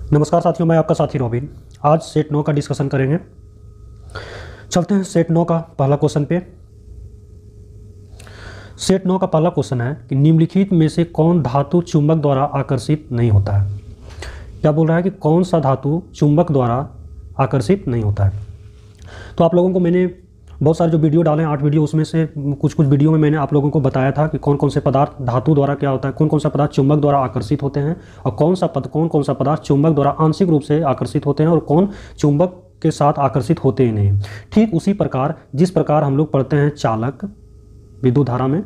नमस्कार साथियों, मैं आपका साथी रॉबिन। आज सेट 9 का डिस्कशन करेंगे। चलते हैं सेट 9 का पहला क्वेश्चन पे। सेट 9 का पहला क्वेश्चन है कि निम्नलिखित में से कौन धातु चुंबक द्वारा आकर्षित नहीं होता है। क्या बोल रहा है कि कौन सा धातु चुंबक द्वारा आकर्षित नहीं होता है। तो आप लोगों को मैंने बहुत सारे जो वीडियो डाले हैं 8 वीडियो, उसमें से कुछ वीडियो में मैंने आप लोगों को बताया था कि कौन कौन से पदार्थ धातु द्वारा क्या होता है, कौन कौन सा पदार्थ चुंबक द्वारा आकर्षित होते हैं और कौन कौन सा पदार्थ चुंबक द्वारा आंशिक रूप से आकर्षित होते हैं और कौन चुंबक के साथ आकर्षित होते ही नहीं। ठीक उसी प्रकार जिस प्रकार हम लोग पढ़ते हैं चालक विद्युत धारा में,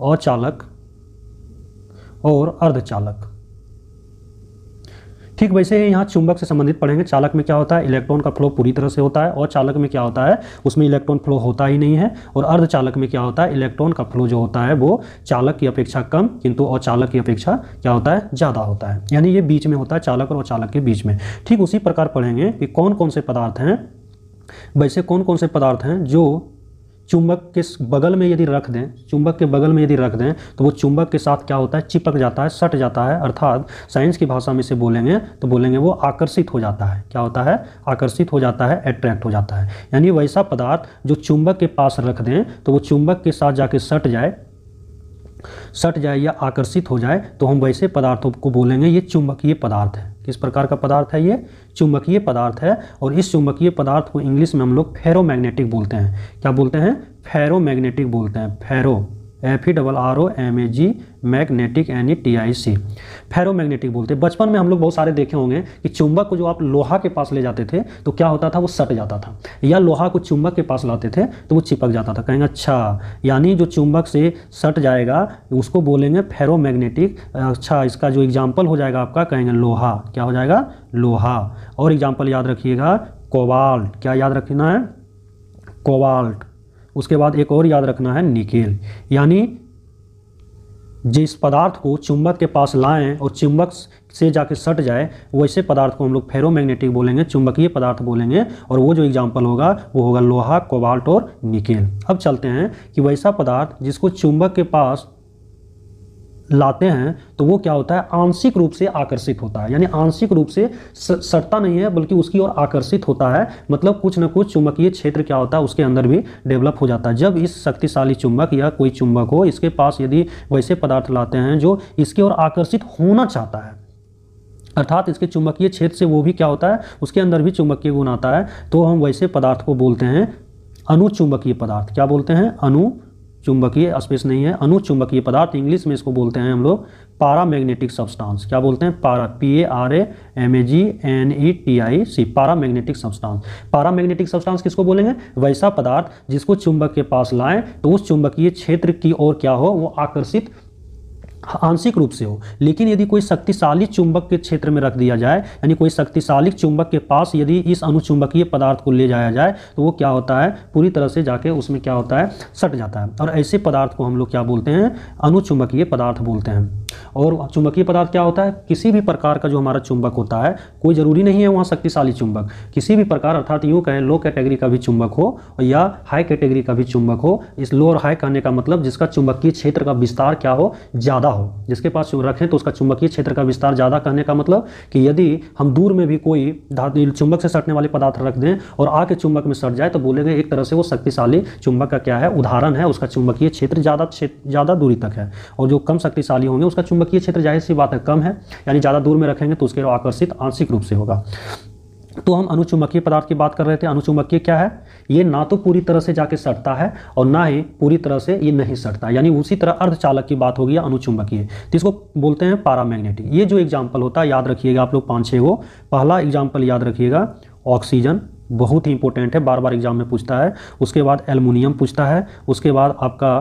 अचालक और अर्धचालक, ठीक वैसे ही यहाँ चुंबक से संबंधित पढ़ेंगे। चालक में क्या होता है, इलेक्ट्रॉन का फ्लो पूरी तरह से होता है, और चालक में क्या होता है, उसमें इलेक्ट्रॉन फ्लो होता ही नहीं है। और अर्धचालक में क्या होता है, इलेक्ट्रॉन का फ्लो जो होता है वो चालक की अपेक्षा कम, किंतु अचालक की अपेक्षा क्या होता है, ज़्यादा होता है। यानी ये बीच में होता है, चालक और अचालक के बीच में। ठीक उसी प्रकार पढ़ेंगे कि कौन कौन से पदार्थ हैं, वैसे कौन कौन से पदार्थ हैं जो चुंबक के बगल में यदि रख दें, चुंबक के बगल में यदि रख दें तो वो चुंबक के साथ क्या होता है, चिपक जाता है, सट जाता है। अर्थात साइंस की भाषा में से बोलेंगे तो बोलेंगे वो आकर्षित हो जाता है। क्या होता है, आकर्षित हो जाता है, अट्रैक्ट हो जाता है। यानी वैसा पदार्थ जो चुंबक के पास रख दें तो वो चुंबक के साथ जाके सट जाए या आकर्षित हो जाए, तो हम वैसे पदार्थों को बोलेंगे ये चुंबकीय पदार्थ है। किस प्रकार का पदार्थ है, ये चुंबकीय पदार्थ है। और इस चुंबकीय पदार्थ को इंग्लिश में हम लोग फेरोमैग्नेटिक बोलते हैं। क्या बोलते हैं, फेरोमैग्नेटिक बोलते हैं। फेरो FERROMAG मैग्नेटिक NETIC, फेरोमैग्नेटिक बोलते हैं। बचपन में हम लोग बहुत सारे देखे होंगे कि चुंबक को जो आप लोहा के पास ले जाते थे तो क्या होता था, वो सट जाता था, या लोहा को चुंबक के पास लाते थे तो वो चिपक जाता था। कहेंगे अच्छा, यानी जो चुंबक से सट जाएगा उसको बोलेंगे फेरोमैग्नेटिक। अच्छा, इसका जो एग्जाम्पल हो जाएगा आपका, कहेंगे लोहा। क्या हो जाएगा, लोहा। और एग्जाम्पल याद रखिएगा, कोबाल्ट। क्या याद रखना है, कोबाल्ट। उसके बाद एक और याद रखना है, निकेल। यानी जिस पदार्थ को चुंबक के पास लाएं और चुंबक से जाके सट जाए, वैसे पदार्थ को हम लोग फेरोमैग्नेटिक बोलेंगे, चुंबकीय पदार्थ बोलेंगे। और वो जो एग्जाम्पल होगा वो होगा लोहा, कोबाल्ट और निकेल। अब चलते हैं कि वैसा पदार्थ जिसको चुंबक के पास लाते हैं तो वो क्या होता है, आंशिक रूप से आकर्षित होता है। यानी आंशिक रूप से सटता नहीं है बल्कि उसकी ओर आकर्षित होता है। मतलब कुछ न कुछ चुंबकीय क्षेत्र क्या होता है उसके अंदर भी डेवलप हो जाता है। जब इस शक्तिशाली चुंबक या कोई चुंबक हो, इसके पास यदि वैसे पदार्थ लाते हैं जो इसकी ओर आकर्षित होना चाहता है, अर्थात इसके चुंबकीय क्षेत्र से वो भी क्या होता है, उसके अंदर भी चुंबकीय गुण आता है, तो हम वैसे पदार्थ को बोलते हैं अनुचुंबकीय पदार्थ। क्या बोलते हैं, चुंबकीय, स्पेस नहीं है, अनुचुंबकीय पदार्थ। इंग्लिश में इसको बोलते हैं हम लोग पारामैग्नेटिक सब्सटेंस। क्या बोलते हैं, PARAMAGNETIC, पारामैग्नेटिक सब्सटेंस। पारामैग्नेटिक सब्सटेंस किसको बोलेंगे, वैसा पदार्थ जिसको चुंबक के पास लाएं तो उस चुंबकीय क्षेत्र की ओर क्या हो, वो आकर्षित आंशिक रूप से हो। लेकिन यदि कोई शक्तिशाली चुंबक के क्षेत्र में रख दिया जाए, यानी कोई शक्तिशाली चुंबक के पास यदि इस अनुचुंबकीय पदार्थ को ले जाया जाए तो वो क्या होता है, पूरी तरह से जाके उसमें क्या होता है, सट जाता है। और ऐसे पदार्थ को हम लोग क्या बोलते हैं, अनुचुंबकीय पदार्थ बोलते हैं। और चुंबकीय पदार्थ क्या होता है, किसी भी प्रकार का जो हमारा चुंबक होता है, कोई ज़रूरी नहीं है वहाँ शक्तिशाली चुंबक, किसी भी प्रकार, अर्थात यूँ कहें लो कैटेगरी का भी चुंबक हो या हाई कैटेगरी का भी चुंबक हो। इस लो और हाई कहने का मतलब जिसका चुंबकीय क्षेत्र का विस्तार क्या हो, ज़्यादा हो। जिसके पास रखें तो उसका चुंबकीय क्षेत्र का विस्तार ज़्यादा, कहने का मतलब कि यदि हम दूर में भी कोई धातु चुंबक से सटने वाले पदार्थ रख दें और आके चुंबक में सट जाए तो बोलेंगे एक तरह से वो शक्तिशाली चुंबक का क्या है, उदाहरण है। उसका चुंबकीय क्षेत्र ज़्यादा दूरी तक है। और जो कम शक्तिशाली होंगे उसका चुंबकीय क्षेत्र जाहिर सी बात है कम है, यानी ज़्यादा दूर में रखेंगे तो उसके आकर्षित आंशिक रूप से होगा। तो हम अनुचुंबकीय पदार्थ की बात कर रहे थे। अनुचुंबकीय क्या है, ये ना तो पूरी तरह से जाके सटता है और ना ही पूरी तरह से ये नहीं सटता। यानी उसी तरह अर्धचालक की बात होगी अनुचुंबकीय, तो इसको बोलते हैं पारामैग्नेटिक। ये जो एग्जाम्पल होता है याद रखिएगा आप लोग 5-6 गो। पहला एग्जाम्पल याद रखिएगा ऑक्सीजन, बहुत ही इंपॉर्टेंट है, बार बार एग्जाम में पूछता है। उसके बाद एल्युमिनियम पूछता है, उसके बाद आपका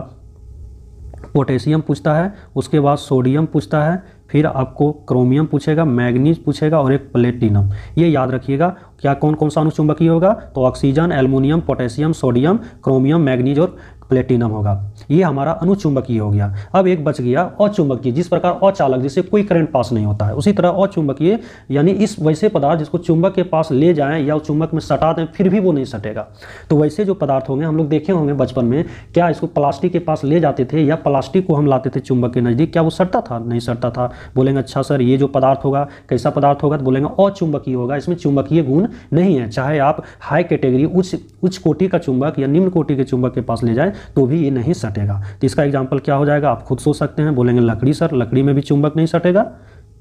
पोटेशियम पूछता है, उसके बाद सोडियम पूछता है, फिर आपको क्रोमियम पूछेगा, मैग्नीज पूछेगा और एक प्लेटिनम। ये याद रखिएगा क्या कौन कौन सा अनुचुंबकीय होगा, तो oxygen, aluminium, potassium, sodium, chromium, manganese और प्लेटिनम होगा। ये हमारा अनुचुंबकीय हो गया। अब एक बच गया अचुंबकीय, जिस प्रकार अचालक, जिससे कोई करंट पास नहीं होता है, उसी तरह अचुंबकीय यानी इस वैसे पदार्थ जिसको चुंबक के पास ले जाएं या चुंबक में सटा दें फिर भी वो नहीं सटेगा। तो वैसे जो पदार्थ होंगे, हम लोग देखे होंगे बचपन में, क्या इसको प्लास्टिक के पास ले जाते थे या प्लास्टिक को हम लाते थे चुंबक के नज़दीक, क्या वो सटता था? नहीं सटता था। बोलेंगे अच्छा सर ये जो पदार्थ होगा कैसा पदार्थ होगा? तो बोलेंगे अचुंबकीय होगा, इसमें चुंबकीय गुण नहीं है। चाहे आप हाई कैटेगरी उच्च कोटि का चुंबक या निम्न कोटि के चुंबक के पास ले जाएं तो भी ये नहीं सटेगा। तो इसका एग्जाम्पल क्या हो जाएगा, आप खुद सोच सकते हैं। बोलेंगे लकड़ी सर, लकड़ी में भी चुंबक नहीं सटेगा,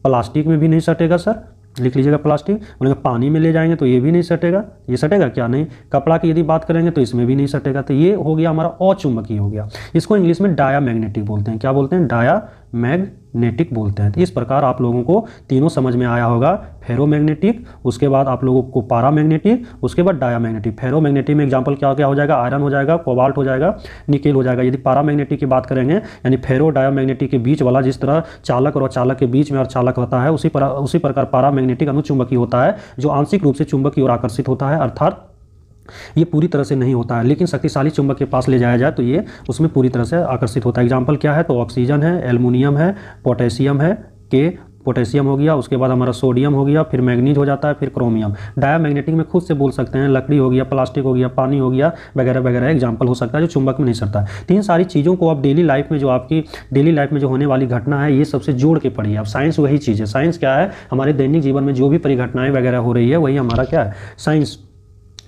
प्लास्टिक में भी नहीं सटेगा सर, लिख लीजिएगा प्लास्टिक। बोलेंगे पानी में ले जाएंगे तो ये भी नहीं सटेगा, ये सटेगा क्या? नहीं। कपड़ा की यदि बात करेंगे तो इसमें भी नहीं सटेगा। तो ये हो गया हमारा अचुंबकीय हो गया। इसको इंग्लिश में डायामैग्नेटिक बोलते हैं। क्या बोलते हैं? डायामैग्नेटिक बोलते हैं। तो इस प्रकार आप लोगों को तीनों समझ में आया होगा। फेरोमैग्नेटिक, उसके बाद आप लोगों को पारामैग्नेटिक, उसके बाद डायामैग्नेटिक। फेरोमैग्नेटिक में एग्जाम्पल क्या क्या हो जाएगा? आयरन हो जाएगा, कोबाल्ट हो जाएगा, निकेल हो जाएगा। यदि पारामैग्नेटिक की बात करेंगे यानी फेरो डायामैग्नेटिक के बीच वाला, जिस तरह चालक और अचालक के बीच में अर्धचालक होता है, उसी प्रकार पारामैग्नेटिक अनुचुंबकीय होता है, जो आंशिक रूप से चुंबक की ओर आकर्षित होता है, अर्थात ये पूरी तरह से नहीं होता है, लेकिन शक्तिशाली चुंबक के पास ले जाया जाए तो ये उसमें पूरी तरह से आकर्षित होता है। एग्जाम्पल क्या है? तो ऑक्सीजन है, एल्युमिनियम है, पोटेशियम है, के पोटेशियम हो गया, उसके बाद हमारा सोडियम हो गया, फिर मैग्नीज हो जाता है, फिर क्रोमियम। डायामैग्नेटिक में खुद से बोल सकते हैं, लकड़ी हो गया, प्लास्टिक हो गया, पानी हो गया, वगैरह वगैरह एग्जाम्पल हो सकता है जो चुंबक में नहीं सटता है। तीन सारी चीज़ों को आप डेली लाइफ में, जो आपकी डेली लाइफ में जो होने वाली घटना है, ये सबसे जोड़ के पढ़िए। अब साइंस वही चीज़ है। साइंस क्या है? हमारे दैनिक जीवन में जो भी परिघटनाएं वगैरह हो रही है वही हमारा क्या है?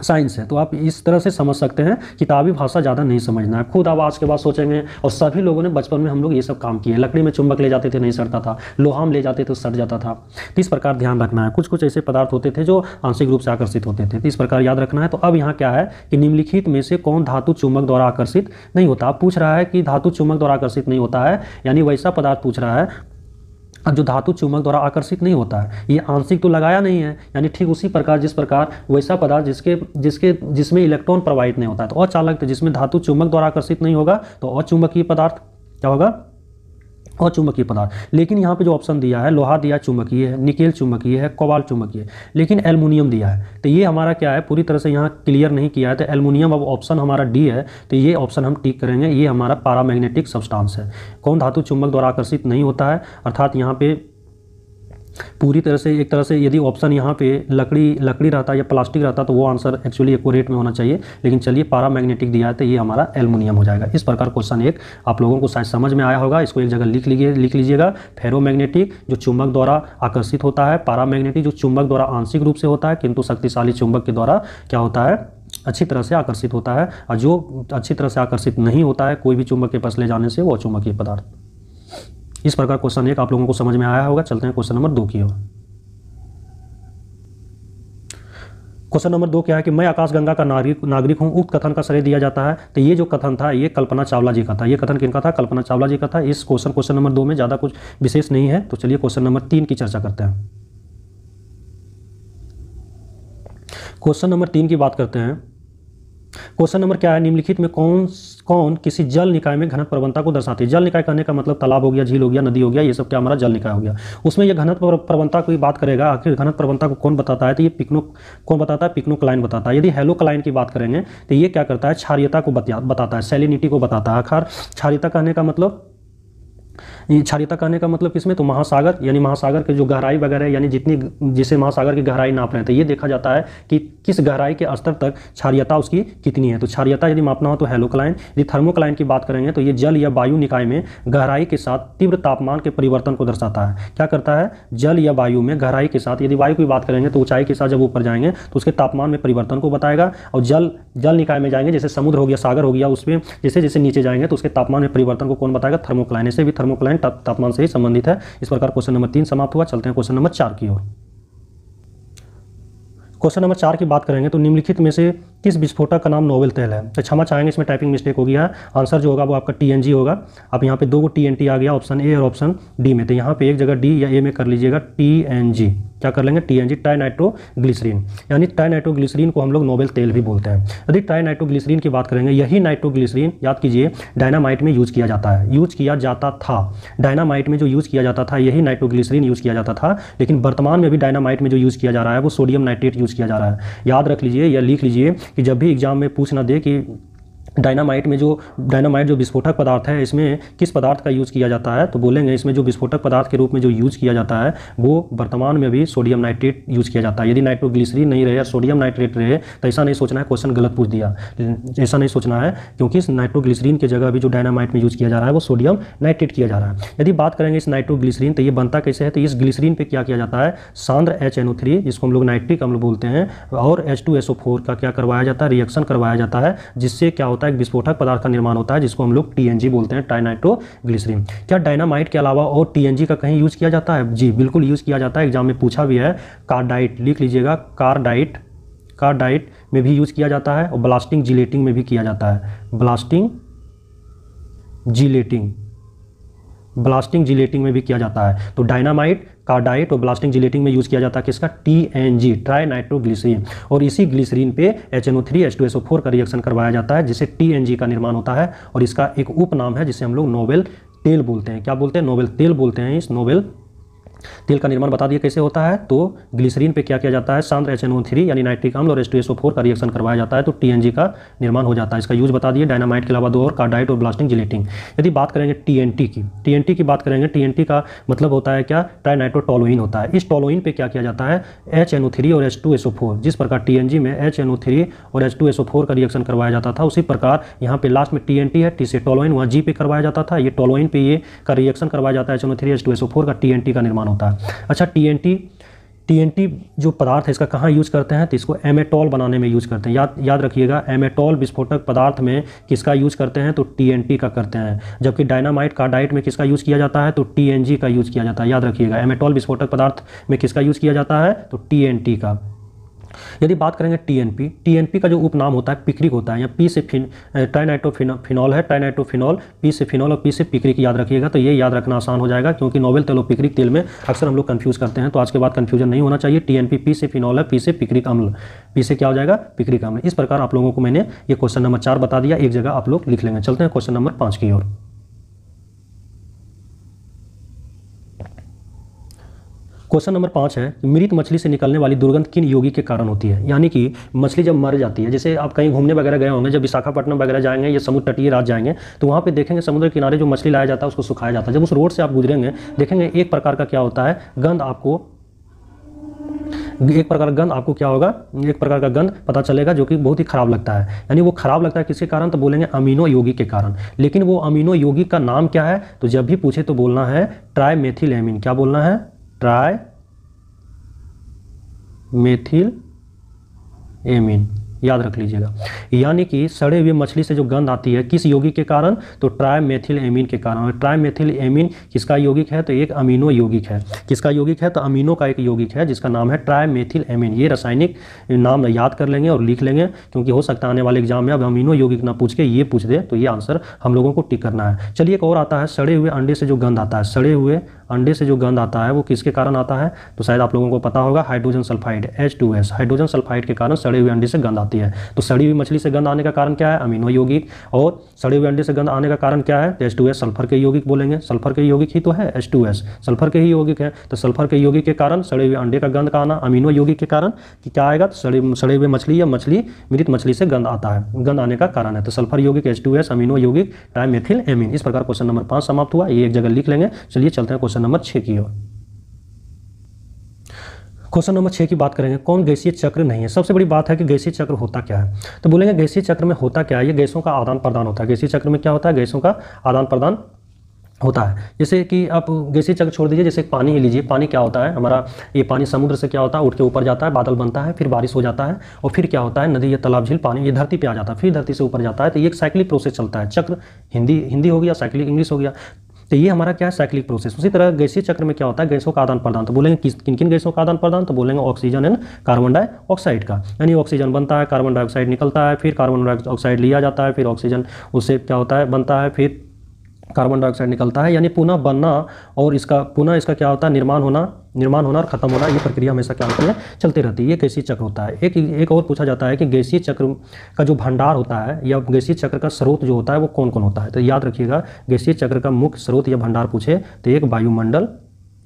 साइंस है। तो आप इस तरह से समझ सकते हैं, किताबी भाषा ज़्यादा नहीं समझना है। खुद आप आज के बाद सोचेंगे, और सभी लोगों ने बचपन में हम लोग ये सब काम किए। लकड़ी में चुंबक ले जाते थे, नहीं सटता था, लोहा में ले जाते थे, सट जाता था। तो इस प्रकार ध्यान रखना है। कुछ ऐसे पदार्थ होते थे जो आंशिक रूप से आकर्षित होते थे, तो इस प्रकार याद रखना है। तो अब यहाँ क्या है कि निम्नलिखित में से कौन धातु चुंबक द्वारा आकर्षित नहीं होता? आप पूछ रहा है कि धातु चुंबक द्वारा आकर्षित नहीं होता है, यानी वैसा पदार्थ पूछ रहा है अब जो धातु चुंबक द्वारा आकर्षित नहीं होता है। ये आंशिक तो लगाया नहीं है, यानी ठीक उसी प्रकार जिस प्रकार वैसा पदार्थ जिसमें इलेक्ट्रॉन प्रवाहित नहीं होता है। तो अचालक, जिसमें धातु चुंबक द्वारा आकर्षित नहीं होगा, तो अचुंबकीय पदार्थ क्या होगा? अचुंबकीय पदार्थ। लेकिन यहाँ पे जो ऑप्शन दिया है, लोहा दिया चुंबकीय है, निकेल चुंबकीय है, कोबाल्ट चुंबकीय है, लेकिन एल्युमिनियम दिया है। तो ये हमारा क्या है, पूरी तरह से यहाँ क्लियर नहीं किया है। तो एल्युमिनियम अब ऑप्शन हमारा डी है, तो ये ऑप्शन हम टिक करेंगे। ये हमारा पारामैग्नेटिक सब्सटेंस है। कौन धातु चुंबक द्वारा आकर्षित नहीं होता है? अर्थात यहाँ पे पूरी तरह से, एक तरह से यदि ऑप्शन यहाँ पे लकड़ी रहता या प्लास्टिक रहता तो वो आंसर एक्चुअली एक्यूरेट में होना चाहिए, लेकिन चलिए पारामैग्नेटिक दिया है तो ये हमारा एल्युमिनियम हो जाएगा। इस प्रकार क्वेश्चन एक आप लोगों को शायद समझ में आया होगा। इसको एक जगह लिख लीजिएगा। फेरोमैग्नेटिक जो चुंबक द्वारा आकर्षित होता है, पारामैग्नेटिक जो चुंबक द्वारा आंशिक रूप से होता है किंतु शक्तिशाली चुंबक के द्वारा क्या होता है, अच्छी तरह से आकर्षित होता है। और जो अच्छी तरह से आकर्षित नहीं होता है कोई भी चुंबक के पास ले जाने से, वो अचुंबकीय पदार्थ। इस प्रकार क्वेश्चन एक आप लोगों को समझ में आया होगा। चलते हैं क्वेश्चन नंबर 2 की ओर। क्वेश्चन नंबर 2 क्या है कि मैं आकाशगंगा का नागरिक हूं, उक्त कथन का श्रेय दिया जाता है। तो ये जो कथन था ये कल्पना चावला जी का था। ये कथन किनका था? कल्पना चावला जी का था। इस क्वेश्चन नंबर 2 में ज़्यादा कुछ विशेष नहीं है। तो चलिए क्वेश्चन नंबर 3 की चर्चा करते हैं। क्वेश्चन नंबर 3 की बात करते हैं। क्वेश्चन नंबर क्या है? निम्नलिखित में कौन किसी जल निकाय में घनत्व प्रवणता को दर्शाती है? जल निकाय कहने का मतलब तालाब हो गया, झील हो गया, नदी हो गया, ये सब क्या हमारा जल निकाय हो गया। उसमें यह घनत्व प्रवणता की बात करेगा। आखिर घनत्व प्रवणता को कौन बताता है? तो ये कौन बताता है? पिक्नोक्लाइन बताता है। यदि हेलोक्लाइन की बात करेंगे तो ये क्या करता है? क्षारीयता को बताता है, सैलिनिटी को बताता है। आखिर क्षारीयता कहने का मतलब, क्षारीयता कहने का मतलब किसमें? तो महासागर, यानी महासागर के जो गहराई वगैरह, यानी जिसे महासागर की गहराई नाप रहे हैं, तो ये देखा जाता है कि किस गहराई के स्तर तक क्षारीयता उसकी कितनी है। तो क्षारीयता यदि मापना हो तो हेलोक्लाइन। यदि थर्मोक्लाइन की बात करेंगे तो ये जल या वायु निकाय में गहराई के साथ तीव्र तापमान के परिवर्तन को दर्शाता है। क्या करता है? जल या वायु में गहराई के साथ, यदि वायु की बात करेंगे तो ऊंचाई के साथ जब ऊपर जाएंगे तो उसके तापमान में परिवर्तन को बताएगा। और जल निकाय में जाएंगे, जैसे समुद्र हो गया, सागर हो गया, उसमें जैसे जैसे नीचे जाएंगे तो उसके तापमान में परिवर्तन को कौन बताएगा? थर्मोक्लाइन। ऐसे भी थर्मोक्लाइन तापमान से ही संबंधित है। इस प्रकार क्वेश्चन नंबर 3 समाप्त हुआ। चलते हैं क्वेश्चन नंबर 4 की ओर। क्वेश्चन नंबर 4 की बात करेंगे तो निम्नलिखित में से किस विस्फोटक का नाम नोबेल तेल है? तो क्षमा चाहेंगे, इसमें टाइपिंग मिस्टेक हो गया है। आंसर जो होगा वो आपका TNG होगा। अब यहाँ पे 2 TNT आ गया ऑप्शन ए और ऑप्शन डी में, तो यहाँ पे एक जगह डी या ए में कर लीजिएगा TNG। क्या कर लेंगे? TNG, ट्राइनाइट्रोग्लिसरीन। यानी ट्राइनाइट्रोग्लिसरीन को हम लोग नोबेल तेल भी बोलते हैं। यदि ट्राइनाइट्रोग्लिसरीन की बात करेंगे, यही नाइट्रोग्लिसरीन याद कीजिए डायनामाइट में यूज किया जाता है, यूज किया जाता था। डायनामाइट में जो यूज किया जाता था यही नाइट्रोग्लिसरीन यूज किया जाता था, लेकिन वर्तमान में भी डायनामाइट में जो यूज किया जा रहा है वो सोडियम नाइट्रेट यूज किया जा रहा है। याद रख लीजिए या लिख लीजिए कि जब भी एग्जाम में पूछ ना दे कि डायनामाइट जो विस्फोटक पदार्थ है, इसमें किस पदार्थ का यूज़ किया जाता है? तो बोलेंगे इसमें जो विस्फोटक पदार्थ के रूप में जो यूज़ किया जाता है वो वर्तमान में भी सोडियम नाइट्रेट यूज़ किया जाता है। यदि नाइट्रोग्लिसरीन नहीं रहे या सोडियम नाइट्रेट रहे तो ऐसा नहीं सोचना है क्वेश्चन गलत पूछ दिया, ऐसा नहीं सोचना है, क्योंकि इस नाइट्रोग्लिसरीन की जगह भी जो डायनामाइट में यूज़ किया जा रहा है वो सोडियम नाइट्रेट किया जा रहा है। यदि बात करेंगे इस नाइट्रोग्लिसरीन तो ये बनता कैसे है? तो इस ग्लिसरीन पर क्या किया जाता है? सांद्र HNO3 जिसको हम लोग नाइट्रिक अम्ल बोलते हैं और H2SO4 का क्या करवाया जाता है? रिएक्शन करवाया जाता है, जिससे क्या होता है? एक विस्फोटक पदार्थ निर्माण होता है जिसको हम लोग TNG बोलते हैं, ट्राइनाइट्रोग्लिसरीन। क्या डायनामाइट के अलावा और TNG का कहीं यूज किया जाता है? जी बिल्कुल यूज किया जाता है, एग्जाम में पूछा भी है। कार्डाइट लिख लीजिएगा, कार्डाइट में भी यूज किया जाता है और ब्लास्टिंग जिलेटिंग में भी किया जाता है। ब्लास्टिंग जिलेटिंग में भी किया जाता है। तो डायनामाइट, कार्डाइट और ब्लास्टिंग जिलेटिंग में यूज़ किया जाता है किसका? TNG, ट्राइनाइट्रोग्लिसरीन। और इसी ग्लिसरीन पे HNO3 H2SO4 का रिएक्शन करवाया जाता है जिससे TNG का निर्माण होता है और इसका एक उपनाम है जिसे हम लोग नोबेल तेल बोलते हैं। क्या बोलते हैं? नोबेल तेल बोलते हैं। इस नोबेल तेल का निर्माण बता दिया कैसे होता है। तो ग्लिसरीन पे क्या किया जाता है? सांद्र HNO3 यानी नाइट्रिक अम्ल और H2SO4 का रिएक्शन करवाया जाता है तो TNG का निर्माण हो जाता है। इसका यूज बता दिए। डायनामाइट के अलावा दो और, कार्डाइट और ब्लास्टिंग जिलेटिंग। यदि बात करेंगे TNT की बात करेंगे, TNT का मतलब होता है क्या? ट्राइनाइट्रोटोलुइन होता है। इस टोलुइन पे क्या किया जाता है? HNO3 और H2SO4, जिस प्रकार TNG में HNO3 और H2SO4 का रिएक्शन करवाया जाता था उसी प्रकार यहाँ पे लास्ट में TNT है, T से टोलुइन, वहाँ G पे करवाया जाता था। ये टोलुइन पे ये का रिएक्शन करवाया जाता है HNO3 H2SO4 का, TNT का निर्माण होता है। अच्छा, TNT जो पदार्थ है इसका कहाँ यूज करते हैं? तो इसको एमेटॉल बनाने में यूज करते हैं। याद रखिएगा, एमेटॉल विस्फोटक पदार्थ में किसका यूज करते हैं? तो TNT का करते हैं। जबकि डायनामाइट, कार्डाइट में किसका यूज किया जाता है? तो TNG का यूज किया जाता है। याद रखिएगा, एमेटॉल विस्फोटक पदार्थ में किसका यूज किया जाता है? तो TNT का। यदि बात करेंगे TNP का जो उपनाम होता है पिक्रिक होता है। यहाँ P से ट्राइनाइट्रोफिनॉल है, ट्राइनाइट्रोफिनॉल, P से फिनॉल और P से पिक्रिक याद रखिएगा। तो ये याद रखना आसान हो जाएगा क्योंकि नोबेल तेल और पिक्रिक तेल में अक्सर हम लोग कंफ्यूज करते हैं, तो आज के बाद कंफ्यूजन नहीं होना चाहिए। TNP P से फिनॉल है, P से पिक्रिक अम्ल, P से क्या हो जाएगा? पिक्रिक अम्ल। इस प्रकार आप लोगों को मैंने ये क्वेश्चन नंबर 4 बता दिया, एक जगह आप लोग लिख लेंगे। चलते हैं क्वेश्चन नंबर 5 की ओर। क्वेश्चन नंबर 5 है, मृत मछली से निकलने वाली दुर्गंध किन यौगिक के कारण होती है? यानी कि मछली जब मर जाती है, जैसे आप कहीं घूमने वगैरह गए होंगे, जब विशाखापट्टनम वगैरह जाएंगे या समुद्र तटीय राज्य जाएंगे तो वहाँ पे देखेंगे समुद्र किनारे जो मछली लाया जाता है उसको सुखाया जाता है। जब उस रोड से आप गुजरेंगे देखेंगे एक प्रकार का क्या होता है? गंध आपको क्या होगा? एक प्रकार का गंध पता चलेगा जो कि बहुत ही खराब लगता है। यानी वो खराब लगता है किसके कारण? तो बोलेंगे अमीनो यौगिक के कारण। लेकिन वो अमीनो यौगिक का नाम क्या है? तो जब भी पूछे तो बोलना है ट्राइमेथिलएमीन। क्या बोलना है? ट्राइमेथिलएमीन, याद रख लीजिएगा। यानी कि सड़े हुए मछली से जो गंध आती है किस यौगिक के कारण? तो ट्राइमेथिलएमीन के कारण। और ट्राइमेथिलएमीन किसका यौगिक है? तो एक अमीनो यौगिक है। किसका यौगिक है? तो अमीनो का एक यौगिक है जिसका नाम है ट्राइमेथिलएमीन। ये रासायनिक नाम याद कर लेंगे और लिख लेंगे क्योंकि हो सकता है आने वाले एग्जाम में अब अमीनो यौगिक ना पूछ के ये पूछ दे, तो ये आंसर हम लोगों को टिक करना है। चलिए एक और आता है, सड़े हुए अंडे से जो गंध आता है। सड़े हुए अंडे से जो गंध आता है वो किसके कारण आता है? तो शायद आप लोगों को पता होगा, hydrogen sulphide, H2S। Hydrogen sulphide के कारण सड़े हुए अंडे से गंध आती है। तो सड़ी हुई मछली से गंध आने का कारण क्या है? अमीनो यौगिक। और सड़े हुए अंडे से गंध आने का कारण क्या है? तो H2S, सल्फर के यौगिक बोलेंगे। सल्फर के यौगिक ही तो है H2S, सल्फर के ही यौगिक है। तो सल्फर के यौगिक के कारण सड़े हुए अंडे का गंध का आना, अमीनो यौगिक के कारण कि क्या आएगा? तो सड़े हुए मछली या मृत मछली से गंध आता है, गंध आने का कारण है। तो सल्फर यौगिक, H2S, अमीनो यौगिक, ट्राइमेथिलएमीन। इस प्रकार क्वेश्चन नंबर 5 समाप्त हुआ, ये एक जगह लिख लेंगे। चलिए चलते हैं क्वेश्चन नंबर 6 की ओर। क्वेश्चन नंबर 6 की बात करेंगे, कौन गैसीय चक्र नहीं है? सबसे बड़ी बात है कि गैसीय चक्र होता क्या है? तो बोलेंगे गैसीय चक्र में होता क्या है? ये गैसों का आदान प्रदान होता है। गैसीय चक्र में क्या होता है? गैसों का आदान प्रदान होता है। जैसे कि आप गैसीय चक्र छोड़ दीजिए, जैसे पानी ही लीजिए। पानी क्या होता है हमारा? ये पानी समुद्र से क्या होता है? उठ के ऊपर जाता है, बादल बनता है, फिर बारिश हो जाता है और फिर क्या होता है? नदी या तालाब, झील, पानी ये धरती पे आ जाता है, फिर धरती से ऊपर जाता है। तो ये एक साइक्लिक प्रोसेस चलता है। चक्र हिंदी हो गया, साइक्लिक इंग्लिश हो गया। तो ये हमारा क्या है? Cyclic process. उसी तरह गैसीय चक्र में क्या होता है? गैसों का आदान प्रदान। तो बोलेंगे किन किन गैसों का आदान प्रदान? तो बोलेंगे ऑक्सीजन एंड कार्बन डाइऑक्साइड का। यानी ऑक्सीजन बनता है, कार्बन डाइऑक्साइड निकलता है, फिर कार्बन डाइऑक्साइड लिया जाता है, फिर ऑक्सीजन उससे क्या होता है? बनता है, फिर कार्बन डाइऑक्साइड निकलता है। यानी पुनः बनना और इसका क्या होता है? निर्माण होना और खत्म होना, ये प्रक्रिया हमेशा क्या होती है? चलती रहती है। ये गैसीय चक्र होता है। एक और पूछा जाता है कि गैसीय चक्र का जो भंडार होता है या गैसीय चक्र का स्रोत जो होता है वो कौन कौन होता है? तो याद रखिएगा, गैसीय चक्र का मुख्य स्रोत या भंडार पूछे तो एक वायुमंडल,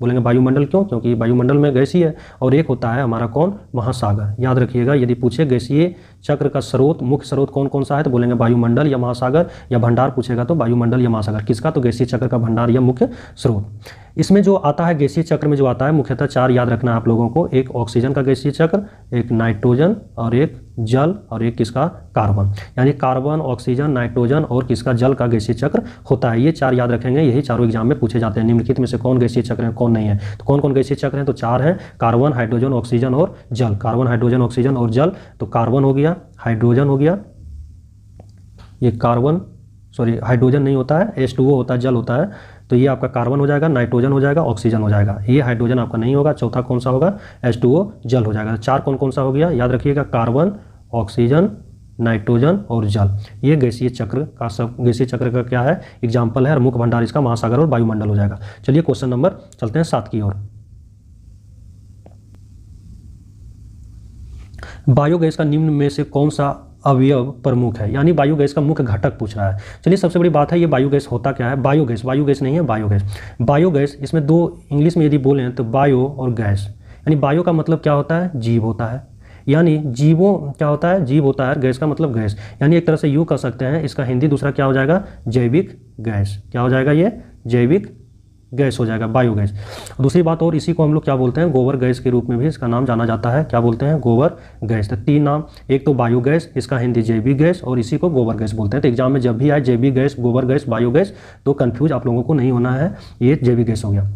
बोलेंगे वायुमंडल क्यों? क्योंकि वायुमंडल में गैसीय है। और एक होता है हमारा कौन? महासागर। याद रखिएगा, यदि पूछे गैसीय चक्र का स्रोत, मुख्य स्रोत कौन कौन सा है, तो बोलेंगे वायुमंडल या महासागर, या भंडार पूछेगा तो वायुमंडल या महासागर। किसका, तो गैसीय चक्र का भंडार या मुख्य स्रोत। इसमें जो आता है गैसीय चक्र में जो आता है मुख्यतः 4 याद रखना है आप लोगों को, एक ऑक्सीजन का गैसीय चक्र, एक नाइट्रोजन और एक जल और एक किसका, कार्बन। यानी कार्बन, ऑक्सीजन, नाइट्रोजन और किसका, जल का गैसीय चक्र होता है। ये 4 याद रखेंगे, यही चारों एग्जाम में पूछे जाते हैं। निम्नलिखित में से कौन गैसीय चक्र है, कौन नहीं है, तो कौन कौन गैसीय चक्र हैं, तो 4 हैं, कार्बन, हाइड्रोजन, ऑक्सीजन और जल। कार्बन, हाइड्रोजन, ऑक्सीजन और जल, तो कार्बन हो गया, हाइड्रोजन हो गया, ये कार्बन, सॉरी हाइड्रोजन नहीं होता है, H2O होता है, जल होता है, तो ये आपका कार्बन हो जाएगा, नाइट्रोजन हो जाएगा, ऑक्सीजन हो जाएगा, ये हाइड्रोजन आपका नहीं होगा। चौथा कौन सा होगा, H2O, जल हो जाएगा। 4 कौन कौन सा हो गया, याद रखिएगा, कार्बन, ऑक्सीजन, नाइट्रोजन और जल। ये गैसीय चक्र का सब, गैसीय चक्र का क्या है, एग्जाम्पल है, और मुख्य भंडार इसका महासागर और वायुमंडल हो जाएगा। चलिए क्वेश्चन नंबर चलते हैं 7 की ओर। बायोगैस का निम्न में से कौन सा अवयव प्रमुख है, यानी बायोगैस का मुख्य घटक पूछ रहा है। चलिए सबसे बड़ी बात है ये बायोगैस होता क्या है। बायोगैस, बायोगैस नहीं है, बायोगैस। बायोगैस इसमें 2 इंग्लिश में यदि बोलें तो बायो और गैस, यानी बायो का मतलब क्या होता है, जीव होता है, यानी जीवों क्या होता है, जीव होता है, गैस का मतलब गैस, यानी एक तरह से यूँ कह सकते हैं, इसका हिंदी दूसरा क्या हो जाएगा, जैविक गैस। क्या हो जाएगा, ये जैविक गैस हो जाएगा, बायोगैस। दूसरी बात और, इसी को हम लोग क्या बोलते हैं, गोबर गैस के रूप में भी इसका नाम जाना जाता है। क्या बोलते हैं, गोबर गैस। तो 3 नाम, एक तो बायोगैस, इसका हिंदी जैविक गैस, और इसी को गोबर गैस बोलते हैं। तो एग्जाम में जब भी आए जैविक गैस, गोबर गैस, बायोगैस, तो कंफ्यूज आप लोगों को नहीं होना है, ये जैविक गैस हो गया।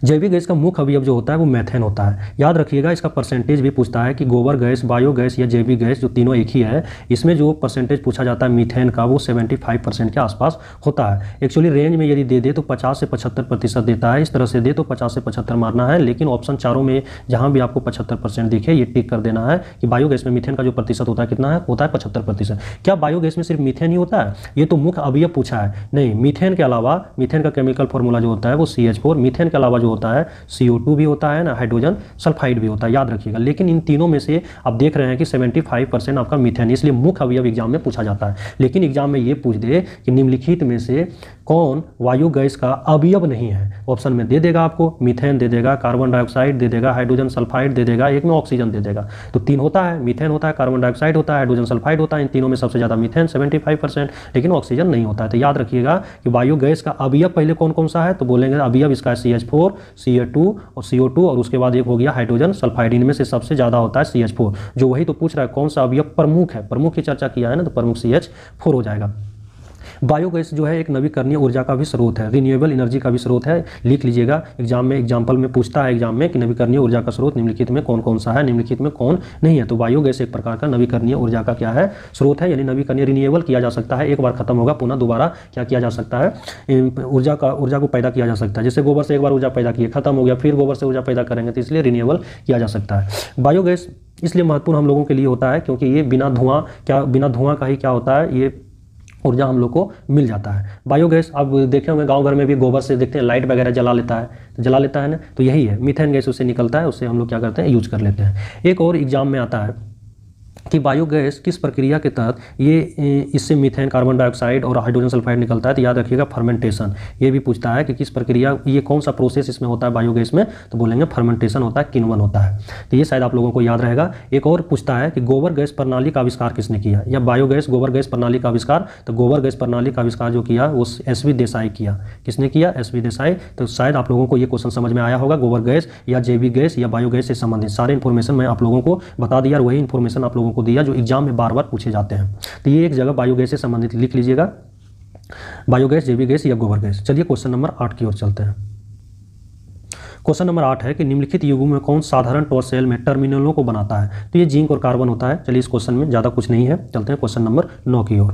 जैविक गैस का मुख्य अवयव जो होता है वो मीथेन होता है। याद रखिएगा, इसका परसेंटेज भी पूछता है कि गोबर गैस, बायोगैस या जैविक गैस, जो तीनों एक ही है, इसमें जो परसेंटेज पूछा जाता है मीथेन का, वो 75% के आसपास होता है। एक्चुअली रेंज में यदि दे दे तो 50 से 75% देता है, इस तरह से दे तो 50 से 75 मारना है, लेकिन ऑप्शन चारों में जहां भी आपको 75% दिखे, ये टिक कर देना है कि बायोगैस में मीथेन का जो प्रतिशत होता है कितना है, होता है 75%। क्या बायोगैस में सिर्फ मीथेन ही होता है, ये तो मुख्य अवयव पूछा है, नहीं, मीथेन के अलावा, मीथेन का केमिकल फॉर्मूला जो होता है वो CH4, मीथेन के अलावा जो होता है CO2 भी होता है ना, हाइड्रोजन सल्फाइड भी होता है, याद रखिएगा। लेकिन इन तीनों में से आप देख रहे हैं कि 75% आपका मीथेन, इसलिए मुख्य अवयव एग्जाम में पूछा जाता है। लेकिन एग्जाम में ये पूछ दे कि निम्नलिखित में से कौन वायु गैस का अवयव नहीं है, ऑप्शन में दे देगा आपको, मीथेन दे देगा, कार्बन डाइऑक्साइड दे देगा, हाइड्रोजन सल्फाइड दे देगा, एक में ऑक्सीजन दे देगा। तो 3 होता है, मीथेन होता है, कार्बन डाइऑक्साइड होता है, हाइड्रोजन सल्फाइड होता है, इन तीनों में सबसे ज़्यादा मीथेन 75%, लेकिन ऑक्सीजन नहीं होता है। तो याद रखिएगा कि वायु गैस का अवयव पहले कौन कौन सा है, तो बोलेंगे अवयव इसका है CH4, CO2 और CO2, और उसके बाद एक हो गया हाइड्रोजन सल्फाइड। इनमें से सबसे ज़्यादा होता है CH4, जो वही तो पूछ रहा है कौन सा अवयव प्रमुख है, प्रमुख की चर्चा किया है ना, तो प्रमुख CH4 हो जाएगा। बायोगैस जो है एक नवीकरणीय ऊर्जा का भी स्रोत है, रिन्यूएबल एनर्जी का भी स्रोत है। लिख लीजिएगा, एग्जाम में एग्जाम्पल में पूछता है एग्जाम में कि नवीकरणीय ऊर्जा का स्रोत निम्नलिखित में कौन कौन सा है, निम्नलिखित में कौन नहीं है। तो बायोगैस एक प्रकार का नवीकरणीय ऊर्जा का क्या है, स्रोत है, यानी नवीकरणीय, रिन्यूएबल किया जा सकता है, एक बार खत्म होगा पुनः दोबारा क्या किया जा सकता है, ऊर्जा को पैदा किया जा सकता है। जैसे गोबर से एक बार ऊर्जा पैदा किए, खत्म हो गया, फिर गोबर से ऊर्जा पैदा करेंगे, तो इसलिए रिन्यूएबल किया जा सकता है। बायोगैस इसलिए महत्वपूर्ण हम लोगों के लिए होता है क्योंकि ये बिना धुआं का ही क्या होता है, ये ऊर्जा हम लोग को मिल जाता है। बायोगैस आप देखे होंगे गांव घर में भी गोबर से देखते हैं लाइट वगैरह जला लेता है, तो जला लेता है ना, तो यही है, मीथेन गैस उससे निकलता है, उससे हम लोग क्या करते हैं, यूज कर लेते हैं। एक और एग्जाम में आता है कि बायोगैस किस प्रक्रिया के तहत ये इससे मीथेन, कार्बन डाइऑक्साइड और हाइड्रोजन सल्फाइड निकलता है, तो याद रखिएगा फर्मेंटेशन। ये भी पूछता है कि किस प्रक्रिया, ये कौन सा प्रोसेस इसमें होता है बायोगैस में, तो बोलेंगे फर्मेंटेशन होता है, किण्वन होता है। तो ये शायद आप लोगों को याद रहेगा। एक और पूछता है कि गोबर गैस प्रणाली का आविष्कार किसने किया, या बायोगैस गोबर गैस प्रणाली का आविष्कार, तो गोबर गैस प्रणाली का आविष्कार जो किया वो SV देसाई किया। किसने किया, SV देसाई। तो शायद आप लोगों को ये क्वेश्चन समझ में आया होगा, गोबर गैस या जैविक गैस या बायोगैस से संबंधित सारे इन्फॉर्मेशन मैं आप लोगों को बता दिया, और वही इन्फॉर्मेशन आप लोगों को दिया जो एग्जाम में बार बार पूछे जाते हैं। तो ये एक जगह बायोगैस से संबंधित लिख लीजिएगा, बायोगैस, जैविक गैस या गोबर गैस। चलिए क्वेश्चन नंबर 8 की ओर चलते हैं। क्वेश्चन नंबर 8 है कि निम्नलिखित युग्मों में कौन साधारण टॉर्च सेल में टर्मिनलों को बनाता है, तो ये जिंक और कार्बन होता है। चलिए इस क्वेश्चन में ज़्यादा कुछ नहीं है, चलते हैं क्वेश्चन नंबर 9 की ओर।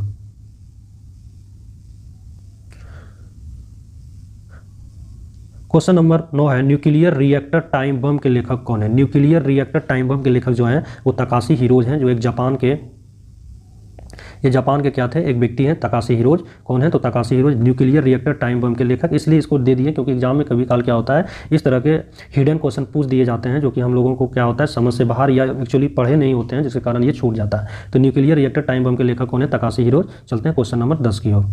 क्वेश्चन नंबर 9 है, न्यूक्लियर रिएक्टर टाइम बम के लेखक कौन है। न्यूक्लियर रिएक्टर टाइम बम के लेखक जो हैं वो तकाशी हिरोज हैं, जो एक जापान के क्या थे, एक व्यक्ति हैं तकाशी हिरोज। कौन है, तो Takeshi heroes nuclear reactor time bomb के लेखक। इसलिए इसको दे दिए क्योंकि एग्जाम में कभी काल क्या होता है, इस तरह के हिडन क्वेश्चन पूछ दिए जाते हैं जो कि हम लोगों को क्या होता है, समझ से बाहर या एक्चुअली पढ़े नहीं होते हैं, जिसके कारण ये छूट जाता है। तो न्यूक्लियर रिएक्टर टाइम बम के लेखक कौन है, तकाशी हिरोज। चलते हैं क्वेश्चन नंबर 10 की ओर।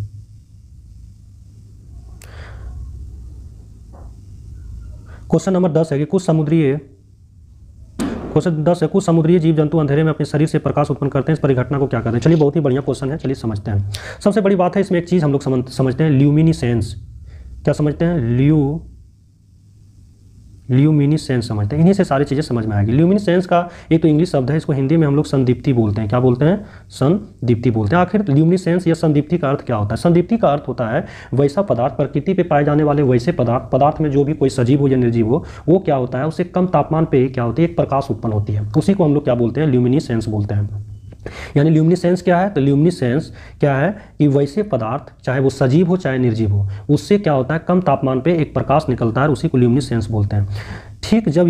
क्वेश्चन नंबर 10 है कि कुछ क्वेश्चन 10 है, कुछ समुद्री जीव जंतु अंधेरे में अपने शरीर से प्रकाश उत्पन्न करते हैं, इस परिघटना को क्या कहते हैं। चलिए बहुत ही बढ़िया क्वेश्चन है, चलिए समझते हैं। सबसे बड़ी बात है इसमें एक चीज़ हम लोग समझते हैं, ल्यूमिनिसेंस। क्या समझते हैं? ल्यूमिनिसेंस समझते हैं। इन्हीं से सारी चीज़ें समझ में आएगी। ल्यूमिनिसेंस का एक तो इंग्लिश शब्द है, इसको हिंदी में हम लोग संदीप्ति बोलते हैं। क्या बोलते हैं? संदीप्ति बोलते हैं। आखिर ल्यूमिनिसेंस या संदीप्ति का अर्थ क्या होता है? संदीप्ति का अर्थ होता है वैसा पदार्थ, प्रकृति पे पाए जाने वाले वैसे पदार्थ में जो भी कोई सजीव हो या निर्जीव हो, वो क्या होता है, उससे कम तापमान पे क्या होती है, एक प्रकाश उत्पन्न होती है। उसी को हम लोग क्या बोलते हैं? ल्यूमिनिसेंस बोलते हैं। यानी ल्यूमिनिसेंस क्या है? तो ल्यूमिनिसेंस क्या है कि वैसे पदार्थ, चाहे वो सजीव हो चाहे निर्जीव हो, उससे क्या होता है, कम तापमान पे एक प्रकाश निकलता है, उसी को ल्यूमिनिसेंस बोलते हैं। ठीक जब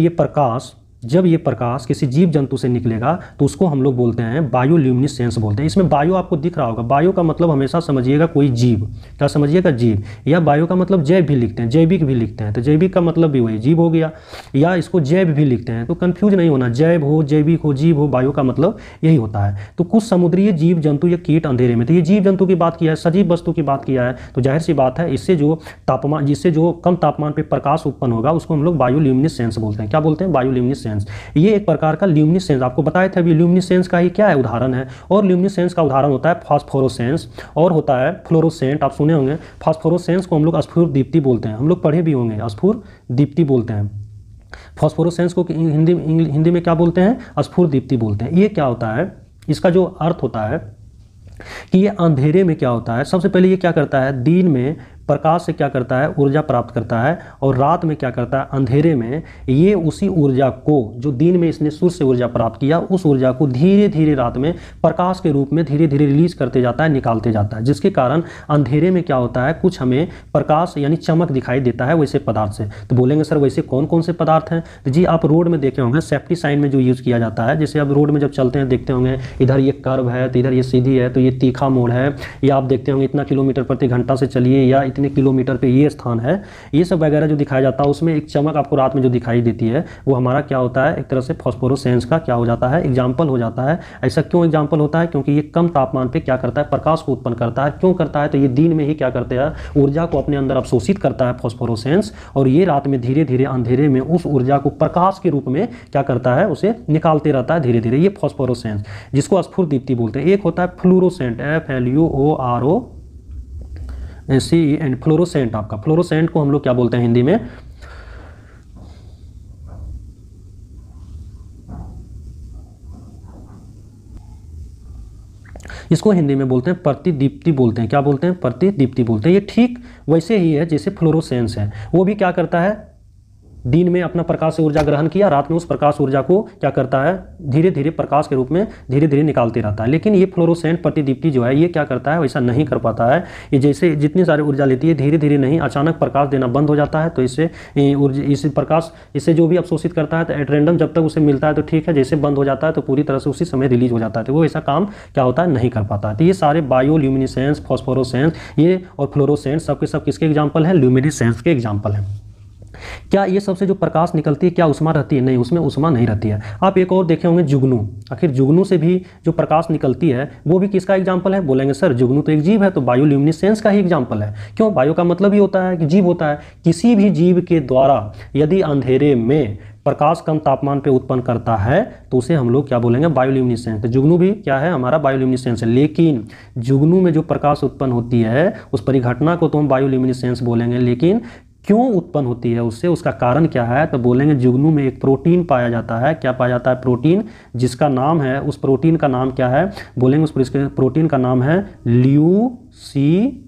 ये प्रकाश किसी जीव जंतु से निकलेगा तो उसको हम लोग बोलते हैं बायोल्यूमिनिसेंस बोलते हैं। इसमें बायो आपको दिख रहा होगा, बायो का मतलब हमेशा समझिएगा कोई जीव। क्या समझिएगा? जीव। या बायो का मतलब जैव भी लिखते हैं, जैविक भी लिखते हैं, तो जैविक का मतलब भी वही जीव हो गया। या इसको जैव भी लिखते हैं, तो कंफ्यूज नहीं होना, जैव हो, जैविक हो, जीव हो, बायो का मतलब यही होता है। तो कुछ समुद्रीय जीव जंतु या कीट अंधेरे में, तो ये जीव जंतु की बात किया है, सजीव वस्तु की बात किया है, तो जाहिर सी बात है इससे जो कम तापमान पर प्रकाश उत्पन्न होगा उसको हम लोग बायोल्यूमिनिसेंस बोलते हैं। क्या बोलते हैं? बायोल्यूमिनिसेंस। ये एक प्रकार का ल्यूमिनिसेंस, आपको बताया था अभी, ल्यूमिनिसेंस का ही क्या है, उदाहरण है। और ल्यूमिनिसेंस का उदाहरण होता है फास्फोरोसेंस और होता है फ्लोरोसेंट। आप सुने होंगे, फास्फोरोसेंस को हम लोग स्फुर दीप्ति बोलते हैं, हम लोग पढ़े भी होंगे, स्फुर दीप्ति बोलते हैं। फास्फोरोसेंस को हिंदी में क्या बोलते हैं? स्फुर दीप्ति बोलते हैं। ये क्या होता है, इसका जो अर्थ होता है कि ये अंधेरे में क्या होता है, सबसे पहले ये क्या करता है, दिन में प्रकाश से क्या करता है, ऊर्जा प्राप्त करता है, और रात में क्या करता है, अंधेरे में ये उसी ऊर्जा को, जो दिन में इसने सूर्य से ऊर्जा प्राप्त किया, उस ऊर्जा को धीरे धीरे रात में प्रकाश के रूप में धीरे धीरे रिलीज करते जाता है, निकालते जाता है, जिसके कारण अंधेरे में क्या होता है, कुछ हमें प्रकाश यानी चमक दिखाई देता है वैसे पदार्थ से। तो बोलेंगे सर वैसे कौन कौन से पदार्थ हैं? तो जी आप रोड में देखे होंगे, सेफ्टी साइन में जो यूज़ किया जाता है, जैसे आप रोड में जब चलते हैं देखते होंगे इधर ये कर्व है तो इधर ये सीधी है तो ये तीखा मोड़ है, या आप देखते होंगे इतना किलोमीटर प्रति घंटा से चलिए या इतने किलोमीटर पे ये स्थान है, ये सब वगैरह जो दिखाया जाता है, उसमें एक चमक आपको रात में जो दिखाई देती है वो हमारा क्या होता है, एक तरह से फास्फोरोसेंस का क्या हो जाता है, एग्जाम्पल हो जाता है। ऐसा क्यों एग्जाम्पल होता है? क्योंकि ये कम तापमान पे क्या करता है, प्रकाश को उत्पन्न करता है। क्यों करता है? तो ये दिन में ही क्या करते हैं, ऊर्जा को अपने अंदर अवशोषित करता है फास्फोरोसेंस, और ये रात में धीरे धीरे अंधेरे में उस ऊर्जा को प्रकाश के रूप में क्या करता है, उसे निकालते रहता है धीरे धीरे, ये फास्फोरोसेंस, जिसको स्फुर दीप्ति बोलते हैं। एक होता है फ्लोरोसेंट, FLUOROCENT, फ्लोरोसेंट। आपका फ्लोरोसेंट को हम लोग क्या बोलते हैं हिंदी में? इसको हिंदी में बोलते हैं प्रतिदीप्ति बोलते हैं। क्या बोलते हैं? प्रतिदीप्ति बोलते हैं। ये ठीक वैसे ही है जैसे फ्लोरोसेंस है, वो भी क्या करता है, दिन में अपना प्रकाश से ऊर्जा ग्रहण किया, रात में उस प्रकाश ऊर्जा को क्या करता है, धीरे धीरे प्रकाश के रूप में धीरे धीरे निकालते रहता है। लेकिन ये फ्लोरोसेंट प्रतिदीप्ति जो है ये क्या करता है, वैसा नहीं कर पाता है। ये जैसे जितनी सारी ऊर्जा लेती है धीरे धीरे नहीं, अचानक प्रकाश देना बंद हो जाता है, तो इससे जो भी अवशोषित करता है तो एट रैंडम जब तक उसे मिलता है तो ठीक है, जैसे बंद हो जाता है तो पूरी तरह से उसी समय रिलीज हो जाता है, तो वो ऐसा काम क्या होता है, नहीं कर पाता है। तो ये सारे बायोल्यूमिनिसेंस, फास्फोरोसेंस ये और फ्लोरोसेंस सबके सब किसके एग्जाम्पल हैं? ल्यूमिनिसेंस के एग्जाम्पल हैं। क्या ये सबसे जो प्रकाश निकलती है क्या उष्मा रहती है? नहीं, उसमें उष्मा नहीं रहती है। आप एक और देखे होंगे जुगनू, आखिर जुगनू से भी जो प्रकाश निकलती है वो भी किसका एग्जाम्पल है? बोलेंगे सर जुगनू तो एक जीव है, तो बायोल्यूमिनिसेंस का ही एग्जाम्पल है। क्यों? बायो का मतलब ही होता है कि जीव होता है। किसी भी जीव के द्वारा यदि अंधेरे में प्रकाश कम तापमान पे उत्पन्न करता है तो उसे हम लोग क्या बोलेंगे? बायोल्यूमिनिसेंस। तो जुगनू भी क्या है? हमारा बायोल्यूमिनिसेंस है। लेकिन जुगनू में जो प्रकाश उत्पन्न होती है उस परिघटना को तो हम बायोल्यूमिनिसेंस बोलेंगे, लेकिन क्यों उत्पन्न होती है उससे, उसका कारण क्या है? तो बोलेंगे जुगनू में एक प्रोटीन पाया जाता है। क्या पाया जाता है? प्रोटीन, जिसका नाम है, उस प्रोटीन का नाम क्या है? बोलेंगे उस प्रोटीन का नाम है ल्यूसीफेरस।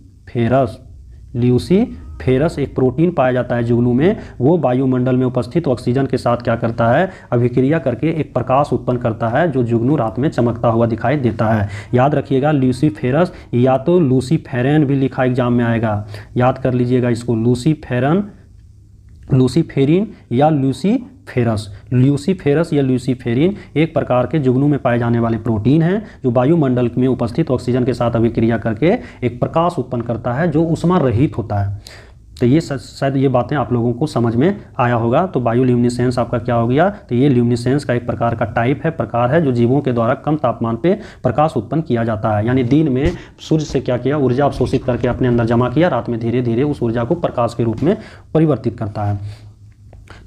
ल्यूसीफेरस एक प्रोटीन पाया जाता है जुगनू में, वो वायुमंडल में उपस्थित ऑक्सीजन के साथ क्या करता है, अभिक्रिया करके एक प्रकाश उत्पन्न करता है जो जुगनू रात में चमकता हुआ दिखाई देता है। याद रखिएगा ल्यूसीफेरस, या तो लूसीफेरन भी लिखा एग्जाम में आएगा, याद कर लीजिएगा इसको, लूसीफेरन, लूसीफेरिन या लूसीफेरस। ल्यूसीफेरस या लूसीफेरिन एक प्रकार के जुगनू में पाए जाने वाले प्रोटीन हैं जो वायुमंडल में उपस्थित ऑक्सीजन के साथ अभिक्रिया करके एक प्रकाश उत्पन्न करता है जो ऊष्मा रहित होता है। तो ये शायद ये बातें आप लोगों को समझ में आया होगा। तो बायोल्यूमिनिसेंस आपका क्या हो गया? तो ये ल्यूमिनिसेंस का एक प्रकार का टाइप है, प्रकार है जो जीवों के द्वारा कम तापमान पे प्रकाश उत्पन्न किया जाता है। यानी दिन में सूर्य से क्या किया, ऊर्जा अवशोषित करके अपने अंदर जमा किया, रात में धीरे धीरे उस ऊर्जा को प्रकाश के रूप में परिवर्तित करता है।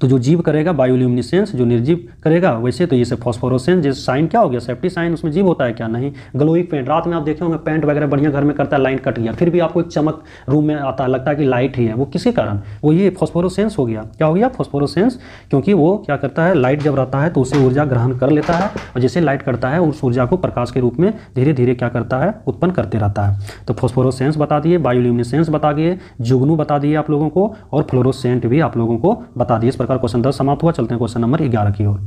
तो जो जीव करेगा बायोल्यूमिनेसेंस, जो निर्जीव करेगा वैसे तो जैसे फॉस्फोरेसेंस, जैसे साइन क्या हो गया, सेफ्टी साइन, उसमें जीव होता है क्या, नहीं। ग्लोइंग पेंट, रात में आप देखे होंगे पेंट वगैरह बढ़िया घर में करता है, लाइन कट गया, फिर भी आपको एक चमक रूम में आता है, लगता है कि लाइट ही है, वो किसी कारण, वो ये फॉस्फोरेसेंस हो गया। क्या हो गया, फॉस्फोरेसेंस, क्योंकि वो क्या करता है, लाइट जब रहता है तो उसे ऊर्जा ग्रहण कर लेता है, और जैसे लाइट करता है उस ऊर्जा को प्रकाश के रूप में धीरे धीरे क्या करता है, उत्पन्न करते रहता है। तो फॉस्फोरेसेंस बता दिए, बायोल्यूमिनेसेंस बता दिए, जुगनू बता दिए आप लोगों को, और फ्लोरोसेंट भी आप लोगों को बता दिए। इस प्रकार क्वेश्चन 10 समाप्त हुआ। चलते हैं क्वेश्चन नंबर 11 की ओर।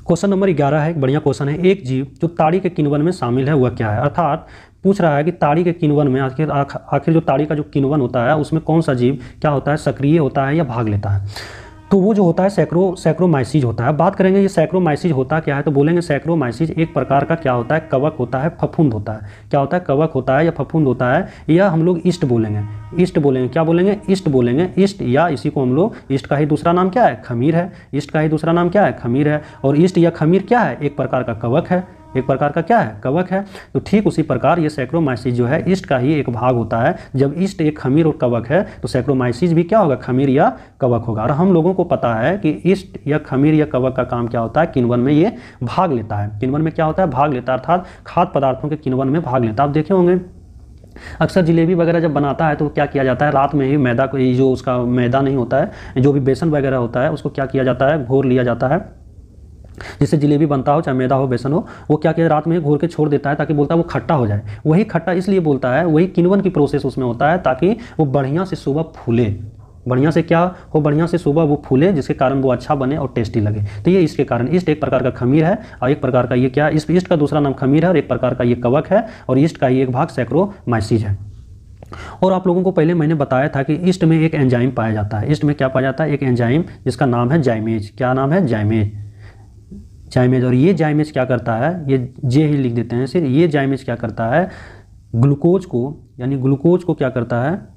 क्वेश्चन नंबर 11 है, एक बढ़िया क्वेश्चन है। एक जीव जो ताड़ी के किण्वन में शामिल है वह क्या है, अर्थात पूछ रहा है कि ताड़ी के किण्वन में आखिर जो ताड़ी का जो किण्वन होता है उसमें कौन सा जीव क्या होता है, सक्रिय होता है या भाग लेता है। तो वो जो होता है सैक्रोमाइसीज होता है। बात करेंगे ये सैक्रोमाइसीज होता क्या है, तो बोलेंगे सैक्रोमाइसीज एक प्रकार का क्या होता है, कवक होता है, फफूंद होता है। क्या होता है, कवक होता है या फफूंद होता है, या हम लोग ईस्ट बोलेंगे, ईस्ट बोलेंगे, क्या बोलेंगे, ईस्ट बोलेंगे, ईस्ट, या इसी को हम लोग, ईस्ट का ही दूसरा नाम क्या है, खमीर है। ईस्ट का ही दूसरा नाम क्या है, खमीर है। और ईस्ट या खमीर क्या है, एक प्रकार का कवक है, एक प्रकार का क्या है, कवक है। तो ठीक उसी प्रकार ये सैक्रोमाइसीज जो है ईस्ट का ही एक भाग होता है। जब ईस्ट एक खमीर और कवक है तो सैक्रोमाइसीज भी क्या होगा, खमीर या कवक होगा। और हम लोगों को पता है कि ईस्ट या खमीर या कवक का काम क्या होता है, किण्वन में ये भाग लेता है। किण्वन में क्या होता है, भाग लेता है, अर्थात खाद्य पदार्थों के किण्वन में भाग लेता है। आप देखे होंगे अक्सर जिलेबी वगैरह जब बनाता है तो क्या किया जाता है, रात में ही मैदा को, जो उसका मैदा नहीं होता है, जो भी बेसन वगैरह होता है उसको क्या किया जाता है, घोर लिया जाता है। जिससे जिलेबी बनता हो, चाहे मैदा हो बेसन हो, वो क्या किया, रात में घोर के छोड़ देता है ताकि बोलता है वो खट्टा हो जाए। वही खट्टा इसलिए बोलता है, वही किण्वन की प्रोसेस उसमें होता है ताकि वो बढ़िया से सुबह फूले, बढ़िया से क्या हो, बढ़िया से सुबह वो फूले, जिसके कारण वो अच्छा बने और टेस्टी लगे। तो ये इसके कारण, ईस्ट एक प्रकार का खमीर है और एक प्रकार का ये क्या, इस ईस्ट का दूसरा नाम खमीर है और एक प्रकार का ये कवक है, और ईस्ट का ही एक भाग सैक्रोमाइसीज है। और आप लोगों को पहले मैंने बताया था कि ईस्ट में एक एंजाइम पाया जाता है। ईस्ट में क्या पाया जाता है, एक एंजाइम जिसका नाम है जाइमेज। क्या नाम है, जाइमेज, जाइमेज। और ये जाइमेज क्या करता है, ये जे ही लिख देते हैं सिर्फ, ये जाइमेज क्या करता है, ग्लूकोज को, यानी ग्लूकोज को क्या करता है,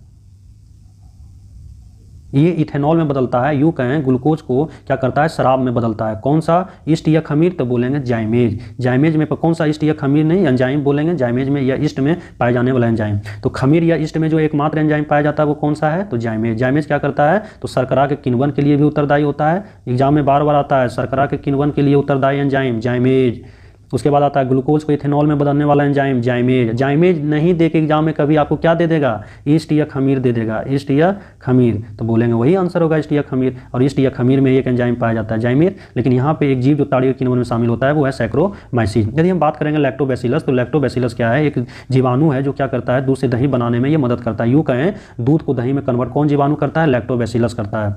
ये इथेनॉल में बदलता है। यूँ कहें ग्लूकोज को क्या करता है, शराब में बदलता है। कौन सा, ईस्ट या खमीर, तो बोलेंगे जाइमेज। जाइमेज में कौन सा, ईस्ट या खमीर नहीं, एंजाइम बोलेंगे जाइमेज में या ईस्ट में पाए जाने वाला एंजाइम। तो खमीर या ईस्ट में जो एकमात्र एंजाइम पाया जाता है वो कौन सा है, तो जाइमेज। जाइमेज क्या करता है, तो शर्करा के किण्वन के लिए भी उत्तरदायी होता है। एग्जाम में बार बार आता है, शर्करा के किण्वन के लिए उत्तरदायी एंजाइम जाइमेज। उसके बाद आता है ग्लूकोज को इथेनॉल में बदलने वाला एंजाइम जाइमेज। जाइमेज नहीं दे के एग्जाम में कभी आपको क्या दे देगा, ईस्ट या खमीर दे देगा, ईस्ट या खमीर, तो बोलेंगे वही आंसर होगा, ईस्ट या खमीर। और ईस्ट या खमीर में एक एंजाइम पाया जाता है जाइमेज। लेकिन यहाँ पे एक जीव जो ताड़ी के किण्वन में शामिल होता है वो है सैक्रोमाइसीज। यदि हम बात करेंगे लैक्टोबैसिलस, तो लैक्टोबैसिलस क्या है, एक जीवाणु है जो क्या करता है, दूध से दही बनाने में ये मदद करता है। यूँ कहें दूध को दही में कन्वर्ट कौन जीवाणु करता है, लैक्टोबैसिलस करता है।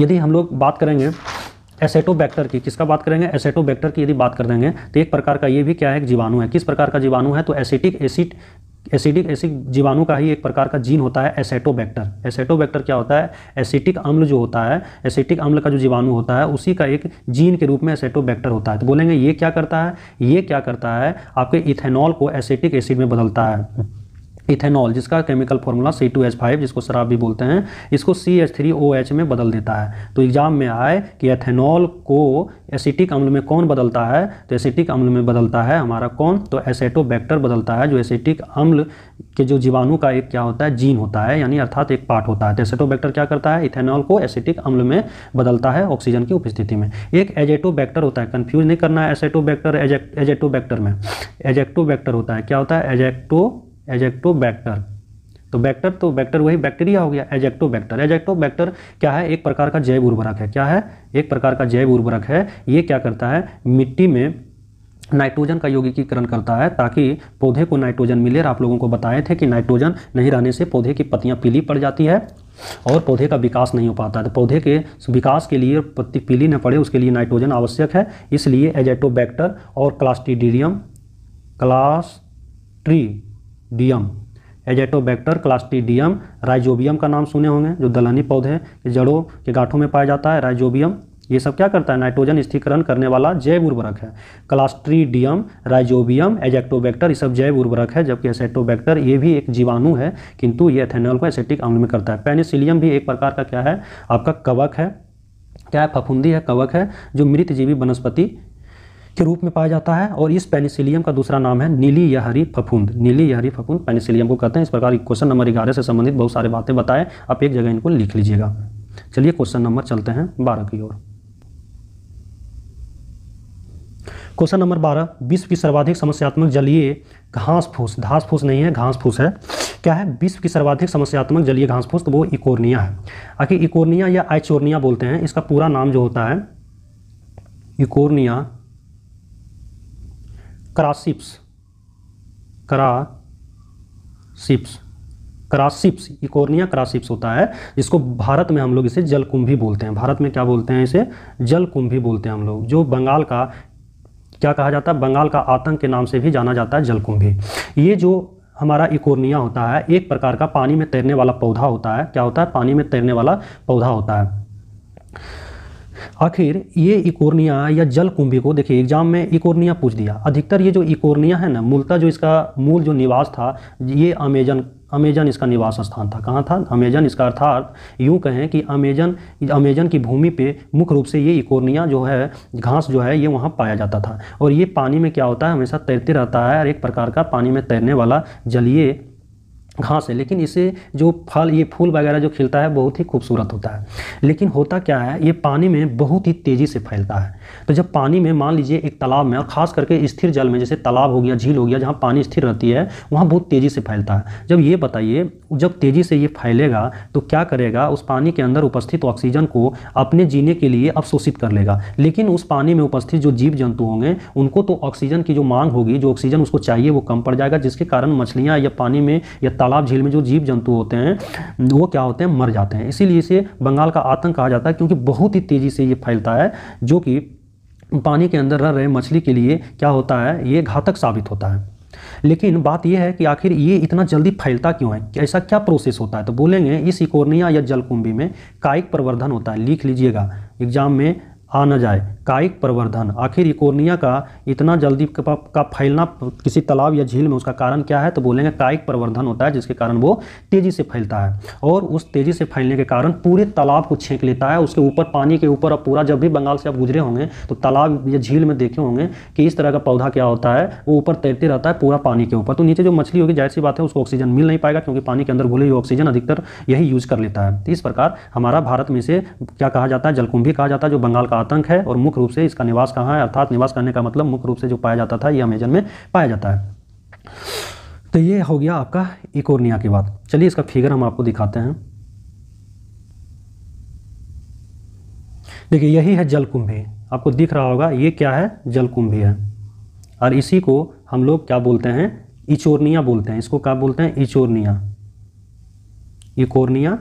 यदि हम लोग बात करेंगे एसेटोबैक्टर की, किसका बात करेंगे, एसेटोबैक्टर की यदि बात कर देंगे तो एक प्रकार का ये भी क्या है, एक जीवाणु है। किस प्रकार का जीवाणु है, तो एसिटिक एसिड जीवाणु का ही एक प्रकार का जीन होता है एसेटोबैक्टर। एसेटोबैक्टर क्या होता है, एसिटिक अम्ल जो होता है, एसिटिक अम्ल का जो जीवाणु होता है उसी का एक जीन के रूप में एसेटोबैक्टर होता है। तो बोलेंगे ये क्या करता है, ये क्या करता है, आपके इथेनॉल को एसिटिक एसिड में बदलता है। इथेनॉल जिसका केमिकल फॉर्मूला C2H5, जिसको शराब भी बोलते हैं, इसको CH3OH में बदल देता है। तो एग्जाम में आए कि एथेनॉल को एसिटिक अम्ल में कौन बदलता है, तो एसिटिक अम्ल में बदलता है हमारा कौन, तो एसेटोबैक्टर बदलता है, जो एसिटिक अम्ल के जो जीवाणु का एक क्या होता है, जीन होता है, यानी अर्थात एक पार्ट होता है। तो एसेटोबैक्टर क्या करता है, इथेनॉल को एसिटिक अम्ल में बदलता है ऑक्सीजन की उपस्थिति में। एक एजेटोबैक्टर होता है, कंफ्यूज नहीं करना है एसेटोबैक्टर एजेक्टोबैक्टर में। एजेक्टोबैक्टर होता है, क्या होता है, एजेक्टोबैक्टर। तो बैक्टर वही बैक्टीरिया हो गया, एजेक्टोबैक्टर। एजेक्टोबैक्टर क्या है, एक प्रकार का जैव उर्वरक है। क्या है, एक प्रकार का जैव उर्वरक है। ये क्या करता है, मिट्टी में नाइट्रोजन का यौगिकीकरण करता है ताकि पौधे को नाइट्रोजन मिले। और आप लोगों को बताए थे कि नाइट्रोजन नहीं रहने से पौधे की पत्तियां पीली पड़ जाती है और पौधे का विकास नहीं हो पाता है। तो पौधे के विकास के लिए पत्ती पीली न पड़े उसके लिए नाइट्रोजन आवश्यक है। इसलिए एजेक्टोबैक्टर और क्लास्ट्रीडियम एजेक्टोबैक्टर, क्लास्ट्रीडियम, राइजोबियम का नाम सुने होंगे, जो दलहनी पौधे के जड़ों के गांठों में पाया जाता है, राइजोबियम। ये सब क्या करता है, नाइट्रोजन स्थिरीकरण करने वाला जैव उर्वरक है। क्लास्ट्रीडियम, राइजोबियम, एजेक्टोबैक्टर ये सब जैव उर्वरक है, जबकि एसेटोबैक्टर ये भी एक जीवाणु है, किंतु ये एथेनॉल को एसिटिक अम्ल में करता है। पेनिसिलियम भी एक प्रकार का क्या है, आपका कवक है। क्या है, फफूंदी है, कवक है, जो मृतजीवी वनस्पति के रूप में पाया जाता है। और इस पेनिसिलियम का दूसरा नाम है नीली या हरी फफूंद। नीली या हरी फफूंद पेनिसिलियम को कहते हैं। इस प्रकार क्वेश्चन नंबर 11 से संबंधित बहुत सारे बातें बताएं, आप एक जगह इनको लिख लीजिएगा। चलिए क्वेश्चन नंबर चलते हैं 12 की ओर। क्वेश्चन नंबर 12, विश्व की सर्वाधिक समस्यात्मक जलीय घास फूस, घास फूस नहीं है घास फूस है, क्या है विश्व की सर्वाधिक समस्यात्मक जलीय घास फूस, तो वो इकोर्निया है। आखिर इकोर्निया या आइचोर्निया बोलते हैं, इसका पूरा नाम जो होता है इकोर्निया क्रासिप्स, क्रासिप्स इकोर्निया क्रासिप्स होता है, जिसको भारत में हम लोग इसे जलकुंभी बोलते हैं। भारत में क्या बोलते हैं, इसे जलकुंभी बोलते हैं हम लोग, जो बंगाल का क्या कहा जाता है, बंगाल का आतंक के नाम से भी जाना जाता है जलकुंभी। ये जो हमारा इकोर्निया होता है एक प्रकार का पानी में तैरने वाला पौधा होता है। क्या होता है, पानी में तैरने वाला पौधा होता है। आखिर ये इकोर्निया या जलकुंभी को देखिए एग्जाम में इकोर्निया पूछ दिया। अधिकतर ये जो इकोर्निया है ना, मूलतः जो इसका मूल जो निवास था ये अमेजन इसका निवास स्थान था। कहाँ था, अमेजन। इसका अर्थात यूँ कहें कि अमेजन की भूमि पे मुख्य रूप से ये इकोर्निया जो है घास जो है ये वहाँ पाया जाता था। और ये पानी में क्या होता है, हमेशा तैरते रहता है और एक प्रकार का पानी में तैरने वाला जलीय घास है। लेकिन इसे जो फल ये फूल वगैरह जो खिलता है बहुत ही खूबसूरत होता है। लेकिन होता क्या है, ये पानी में बहुत ही तेज़ी से फैलता है। तो जब पानी में मान लीजिए एक तालाब में, और ख़ास करके स्थिर जल में जैसे तालाब हो गया, झील हो गया, जहाँ पानी स्थिर रहती है वहाँ बहुत तेज़ी से फैलता है। जब ये बताइए जब तेज़ी से ये फैलेगा तो क्या करेगा, उस पानी के अंदर उपस्थित ऑक्सीजन को अपने जीने के लिए अवशोषित कर लेगा। लेकिन उस पानी में उपस्थित जो जीव जंतु होंगे उनको तो ऑक्सीजन की जो मांग होगी, जो ऑक्सीजन उसको चाहिए वो कम पड़ जाएगा, जिसके कारण मछलियाँ या पानी में या तालाब झील में जो जीव जंतु होते हैं वो क्या होते हैं, मर जाते हैं। इसीलिए इसे बंगाल का आतंक कहा जाता है, क्योंकि बहुत ही तेज़ी से ये फैलता है, जो कि पानी के अंदर रह रहे मछली के लिए क्या होता है, ये घातक साबित होता है। लेकिन बात यह है कि आखिर ये इतना जल्दी फैलता क्यों है, ऐसा क्या प्रोसेस होता है, तो बोलेंगे इस इकोर्निया या जलकुंभी में कायिक प्रवर्धन होता है। लिख लीजिएगा, एग्जाम में आ न जाए, कायिक प्रवर्धन। आखिर इकोर्निया का इतना जल्दी का फैलना किसी तालाब या झील में उसका कारण क्या है, तो बोलेंगे कायिक प्रवर्धन होता है, जिसके कारण वो तेज़ी से फैलता है। और उस तेज़ी से फैलने के कारण पूरे तालाब को छेक लेता है, उसके ऊपर पानी के ऊपर। अब पूरा जब भी बंगाल से आप गुजरे होंगे तो तालाब या झील में देखे होंगे कि इस तरह का पौधा क्या होता है, वो ऊपर तैरते रहता है पूरा पानी के ऊपर। तो नीचे जो मछली होगी जाहिर सी बात है उसको ऑक्सीजन मिल नहीं पाएगा, क्योंकि पानी के अंदर घुले हुए ऑक्सीजन अधिकतर यही यूज कर लेता है। तो इस प्रकार हमारा भारत में से क्या कहा जाता है, जलकुंभी कहा जाता है, जो बंगाल का आतंक है। और मुख्य रूप से इसका निवास कहाँ है, अर्थात निवास करने का मतलब मुख्य रूप से जो पाया जाता था ये अमेजन में पाया जाता है। तो ये हो गया आपका इकोर्निया की बात। चलिए इसका फिगर हम आपको दिखाते हैं। देखिए यही है जलकुंभी, आपको दिख रहा होगा, ये क्या है, जलकुंभी है। और इसी को हम लोग क्या बोलते हैं, इचोर्निया बोलते हैं। इसको क्या बोलते हैं, इचोर्निया, इकोर्निया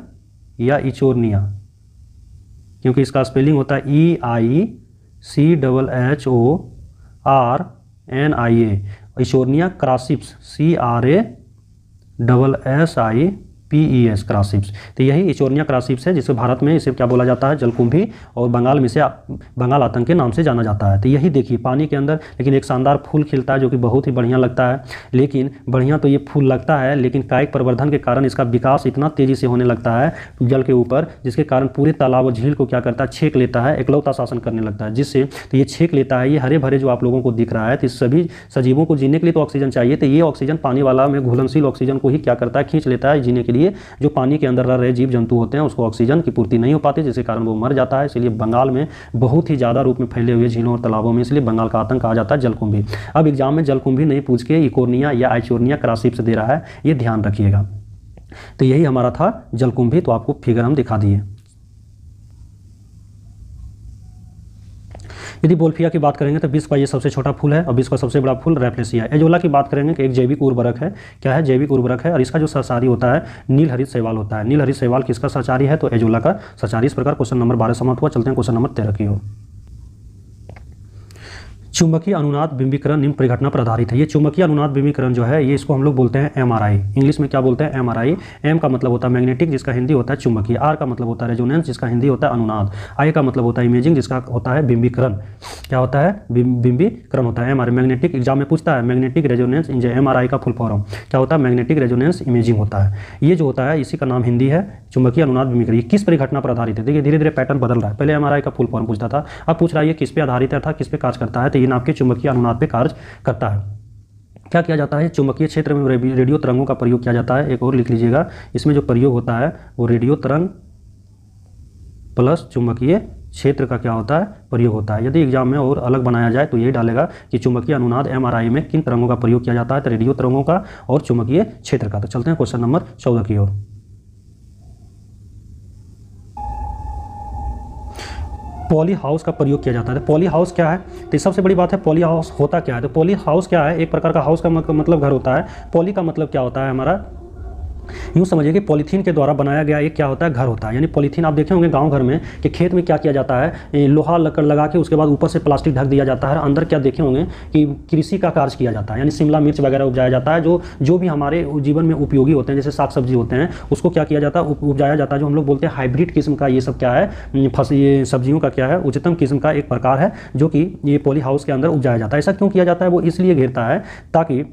या इचोर्निया, क्योंकि इसका स्पेलिंग होता है EICHHORNIA। इचोर्निया क्रासिप्स, CRASSIPES क्रासिप्स। तो यही इचोर्निया क्रासिप्स है, जिसे भारत में इसे क्या बोला जाता है, जलकुंभी, और बंगाल में से बंगाल आतंक के नाम से जाना जाता है। तो यही देखिए पानी के अंदर लेकिन एक शानदार फूल खिलता है, जो कि बहुत ही बढ़िया लगता है। लेकिन बढ़िया तो ये फूल लगता है, लेकिन कायिक प्रवर्धन के कारण इसका विकास इतना तेज़ी से होने लगता है जल के ऊपर, जिसके कारण पूरे तालाब और झील को क्या करता है, छेक लेता है, एकलौता शासन करने लगता है। जिससे तो ये छेक लेता है, ये हरे भरे जो आप लोगों को दिख रहा है, तो इस सभी सजीवों को जीने के लिए तो ऑक्सीजन चाहिए। तो ये ऑक्सीजन पानी वाला में घुलनशील ऑक्सीजन को ही क्या करता है, खींच लेता है जीने के लिए। जो पानी के अंदर रह रहे जीव जंतु होते हैं उसको ऑक्सीजन की पूर्ति नहीं हो पाती, जिसके कारण वो मर जाता है। इसलिए बंगाल में बहुत ही ज़्यादा रूप में फैले हुए झीलों और तालाबों में इसलिए बंगाल का आतंक कहा जाता है जलकुंभी। अब एग्जाम में जलकुंभी नहीं पूछ के इकोर्निया या आइचोर्निया क्रासिप्स दे रहा है, ये ध्यान रखिएगा। तो यही हमारा था जलकुंभी, तो आपको फिगर हम दिखा दिए। यदि बोल्फिया की बात करेंगे तो विश्व का ये सबसे छोटा फूल है, और विश्व का सबसे बड़ा फूल रैफ्लेसिया है। एजोला की बात करेंगे कि एक जैविक उर्वरक है। क्या है, जैविक उर्वरक है, और इसका जो सहचारी होता है नील हरित शैवाल होता है। नील हरित शैवाल किसका सहचारी है, तो एजोला का सहचारी। इस प्रकार क्वेश्चन नंबर 12 समाप्त हुआ। चलते हैं क्वेश्चन नंबर 13 की ओर। चुंबकीय अनुनाद बिंबीकरण निम्न परिघटना पर आधारित है। ये चुंबकीय अनुनाद बिंबीकरण जो है ये इसको हम लोग बोलते हैं MRI। इंग्लिश में क्या बोलते हैं, MRI। M का मतलब होता है मैग्नेटिक, जिसका हिंदी होता है चुंबकीय। R का मतलब होता है रेजोनेंस, जिसका हिंदी होता है अनुनाद। I का मतलब होता है इमेजिंग, जिसका होता है बिंबीकरण। क्या होता है, बिंबीकरण होता है MRI। मैग्नेटिक एग्जाम में पूछता है, मैग्नेटिक रेजोनेंस MRI का फुल फॉर्म क्या होता है, मैग्नेटिक रेजोनेंस इमेजिंग होता है। ये जो होता है इसी का नाम हिंदी है चुंबकीय अनुनाद बिंबीकरण। ये किस परिघटना पर आधारित है, देखिए धीरे धीरे पैटर्न बदल रहा है। पहले MRI का फुल फॉर्म पूछता था, अब पूछ रहा है ये किस पे आधारित है, अर्थात किस पे कार्य करता है। तो ये आपके चुंबकीय अनुनाद पे कार्य करता है। क्या किया जाता है, चुंबकीय क्षेत्र में रेडियो तरंगों का प्रयोग किया जाता है। एक और लिख लीजिएगा, इसमें जो प्रयोग होता है वो रेडियो तरंग प्लस चुंबकीय क्षेत्र का क्या होता है, प्रयोग होता है। यदि एग्जाम में और अलग बनाया जाए तो यही डालेगा कि चुंबकीय अनुनाद MRI में किन तरंगों का प्रयोग किया जाता है, तो रेडियो तरंगों का और चुंबकीय क्षेत्र का। तो चलते हैं क्वेश्चन नंबर 14 की ओर। पॉली हाउस का प्रयोग किया जाता है। तो पॉली हाउस क्या है, तो सबसे बड़ी बात है पॉली हाउस होता क्या है। तो पॉली हाउस क्या है, एक प्रकार का हाउस का मतलब घर होता है। पॉली का मतलब क्या होता है हमारा, यूँ समझिए कि पॉलीथीन के द्वारा बनाया गया एक क्या होता है, घर होता है। यानी पॉलीथीन आप देखे होंगे गांव घर में कि खेत में क्या किया जाता है, लोहा लकड़ लगा के उसके बाद ऊपर से प्लास्टिक ढक दिया जाता है। अंदर क्या देखे होंगे कि कृषि का कार्य किया जाता है, यानी शिमला मिर्च वगैरह उपजाया जाता है, जो भी हमारे जीवन में उपयोगी होते हैं, जैसे साग सब्जी होते हैं, उसको क्या किया जाता है, उपजाया जाता है। जो हम लोग बोलते हैं हाइब्रिड किस्म का ये सब क्या है, ये सब्जियों का क्या है, उच्चतम किस्म का एक प्रकार है जो कि ये पॉली हाउस के अंदर उपजाया जाता है। ऐसा क्यों किया जाता है, वो इसलिए घेरता है ताकि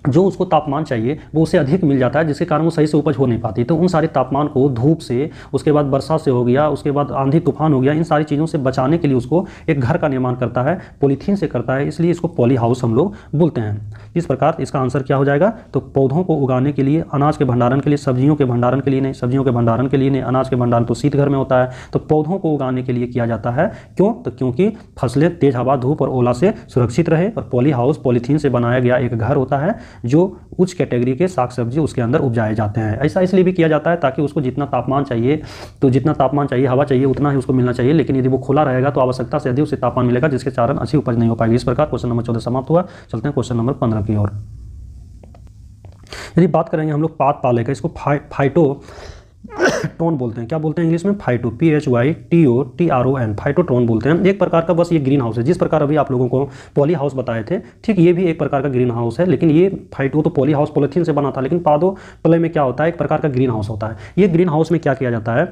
जो उसको तापमान चाहिए वो उससे अधिक मिल जाता है, जिसके कारण वो सही से उपज हो नहीं पाती। तो उन सारे तापमान को धूप से, उसके बाद बरसात से हो गया, उसके बाद आंधी तूफान हो गया, इन सारी चीज़ों से बचाने के लिए उसको एक घर का निर्माण करता है, पॉलीथीन से करता है, इसलिए इसको पॉली हाउस हम लोग बोलते हैं। इस प्रकार इसका आंसर क्या हो जाएगा, तो पौधों को उगाने के लिए, अनाज के भंडारण के लिए, सब्जियों के भंडारण के लिए नहीं, सब्जियों के भंडारण के लिए नहीं, अनाज के भंडारण तो शीत घर में होता है, तो पौधों को उगाने के लिए किया जाता है। क्यों, तो क्योंकि फसलें तेज हवा, धूप और ओला से सुरक्षित रहे। और पॉली हाउस पॉलीथीन से बनाया गया एक घर होता है जो उच्च कैटेगरी के साग सब्जी उसके अंदर उपजाए जाते हैं। ऐसा इसलिए भी किया जाता है ताकि उसको जितना तापमान चाहिए, तो जितना तापमान चाहिए, हवा चाहिए, उतना ही उसको मिलना चाहिए। लेकिन यदि वो खुला रहेगा तो आवश्यकता से अधिक उसे तापमान मिलेगा, जिसके कारण अच्छी उपज नहीं हो पाएगी। इस प्रकार क्वेश्चन नंबर 14 समाप्त हुआ। चलते हैं क्वेश्चन नंबर 15 की ओर। यदि बात करेंगे हम लोग पात पाले का, इसको फाइटोट्रोन बोलते हैं। क्या बोलते हैं इंग्लिश में, फाइटो, PHYTOTRON, फाइटोट्रोन बोलते हैं। एक प्रकार का बस ये ग्रीन हाउस है। जिस प्रकार अभी आप लोगों को पॉली हाउस बताए थे, ठीक ये भी एक प्रकार का ग्रीन हाउस है। लेकिन ये फाइटो तो पॉली हाउस पॉलीथीन से बना था, लेकिन पादो प्ले में क्या होता है, एक प्रकार का ग्रीन हाउस होता है। ये ग्रीन हाउस में क्या किया जाता है,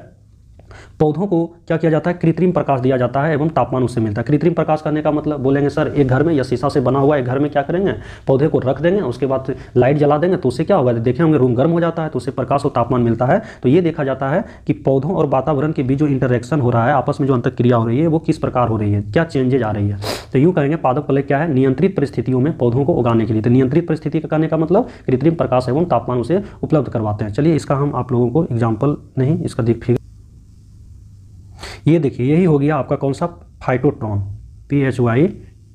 पौधों को क्या किया जाता है, कृत्रिम प्रकाश दिया जाता है एवं तापमान उससे मिलता है। कृत्रिम प्रकाश करने का मतलब बोलेंगे सर, एक घर में या शीशा से बना हुआ एक घर में क्या करेंगे, पौधे को रख देंगे, उसके बाद लाइट जला देंगे, तो उससे क्या होगा, देखे होंगे रूम गर्म हो जाता है, तो उससे प्रकाश और तापमान मिलता है। तो ये देखा जाता है कि पौधों और वातावरण के बीच जो इंटरेक्शन हो रहा है, आपस में जो अंतरक्रिया हो रही है, वो किस प्रकार हो रही है, क्या चेंजेज आ रही है। तो यूँ कहेंगे पादप प्ले क्या है, नियंत्रित परिस्थितियों में पौधों को उगाने के लिए। तो नियंत्रित परिस्थिति का करने का मतलब कृत्रिम प्रकाश एवं तापमान उसे उपलब्ध करवाते हैं। चलिए इसका हम आप लोगों को एग्जाम्पल नहीं, इसका फिगर ये देखिए, यही हो गया आपका कौन सा, फाइटोट्रॉन,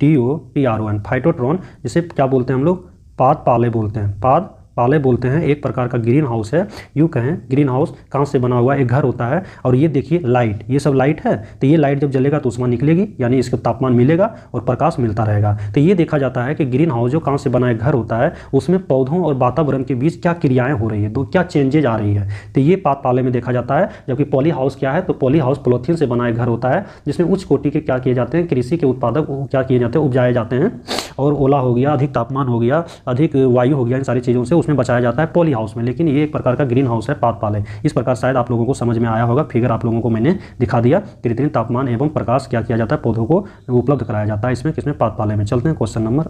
PHYTOTRON, फाइटोट्रॉन, जिसे क्या बोलते हैं हम लोग, पाद पाले बोलते हैं, पाद पाले बोलते हैं। एक प्रकार का ग्रीन हाउस है। यूँ कहें ग्रीन हाउस कांच से बना हुआ एक घर होता है। और ये देखिए लाइट, ये सब लाइट है, तो ये लाइट जब जलेगा तो उसमें निकलेगी, यानी इसका तापमान मिलेगा और प्रकाश मिलता रहेगा। तो ये देखा जाता है कि ग्रीन हाउस जो कांच से बना एक घर होता है, उसमें पौधों और वातावरण के बीच क्या क्रियाएं हो रही है, तो क्या चेंजेज आ रही है, तो ये पाद पाले में देखा जाता है। जबकि पॉली हाउस क्या है, तो पॉली हाउस पॉलीथीन से बना एक घर होता है, जिसमें उच्च कोटि के क्या किए जाते हैं, कृषि के उत्पादक क्या किए जाते हैं, उपजाए जाते हैं। और ओला हो गया, अधिक तापमान हो गया, अधिक वायु हो गया, इन सारी चीज़ों से उसमें बचाया जाता है पॉली हाउस में। लेकिन ये एक प्रकार का ग्रीन हाउस है, पाद पाले। इस प्रकार शायद आप लोगों को समझ में आया होगा। फिगर आप लोगों को मैंने दिखा दिया। कृत्रिम तापमान एवं प्रकाश क्या किया जाता है, पौधों को उपलब्ध कराया जाता है इसमें, किसमें, पाद पाले में। चलते हैं क्वेश्चन नंबर,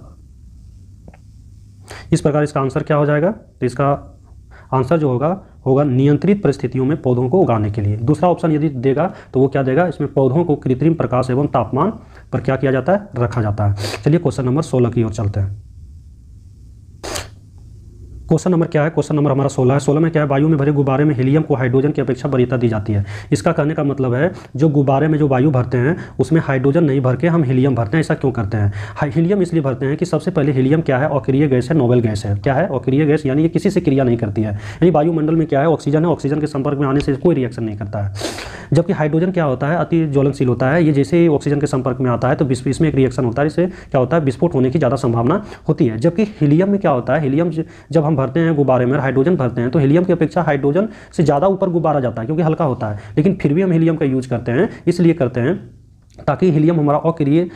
इस प्रकार इसका आंसर क्या हो जाएगा, तो इसका आंसर जो होगा नियंत्रित परिस्थितियों में पौधों को उगाने के लिए। दूसरा ऑप्शन यदि देगा तो वो क्या देगा, इसमें पौधों को कृत्रिम प्रकाश एवं तापमान पर क्या किया जाता है, रखा जाता है। चलिए क्वेश्चन नंबर 16 की ओर चलते हैं। क्वेश्चन नंबर क्या है, क्वेश्चन नंबर हमारा 16 है। 16 में क्या है, वायु में भरे गुब्बारे में हीलियम को हाइड्रोजन की अपेक्षा वरीयता दी जाती है। इसका कहने का मतलब है, जो गुब्बारे में जो वायु भरते हैं उसमें हाइड्रोजन नहीं भर के हम हीलियम भरते हैं। ऐसा क्यों करते हैं, हीलियम इसलिए भरते हैं कि सबसे पहले हीलियम क्या है, अक्रिय गैस है, नोबेल गैस है। क्या है, अक्रिय गैस, यानी ये किसी से क्रिया नहीं करती है। यानी वायुमंडल में क्या है, ऑक्सीजन है, ऑक्सीजन के संपर्क में आने से कोई रिएक्शन नहीं करता है। जबकि हाइड्रोजन क्या होता है, अति ज्वलनशील होता है। ये जैसे ही ऑक्सीजन के संपर्क में आता है तो इसमें एक रिएक्शन होता है, इससे क्या होता है, विस्फोट होने की ज़्यादा संभावना होती है। जबकि हीलियम में क्या होता है, हीलियम जब हम भरते हैं गुब्बारे में, हाइड्रोजन भरते हैं, तो हीलियम की अपेक्षा हाइड्रोजन से ज़्यादा ऊपर गुब्बारा जाता है, क्योंकि हल्का होता है। लेकिन फिर भी हम हीलियम का यूज करते हैं, इसलिए करते हैं ताकि हीलियम हमारा अक्रिय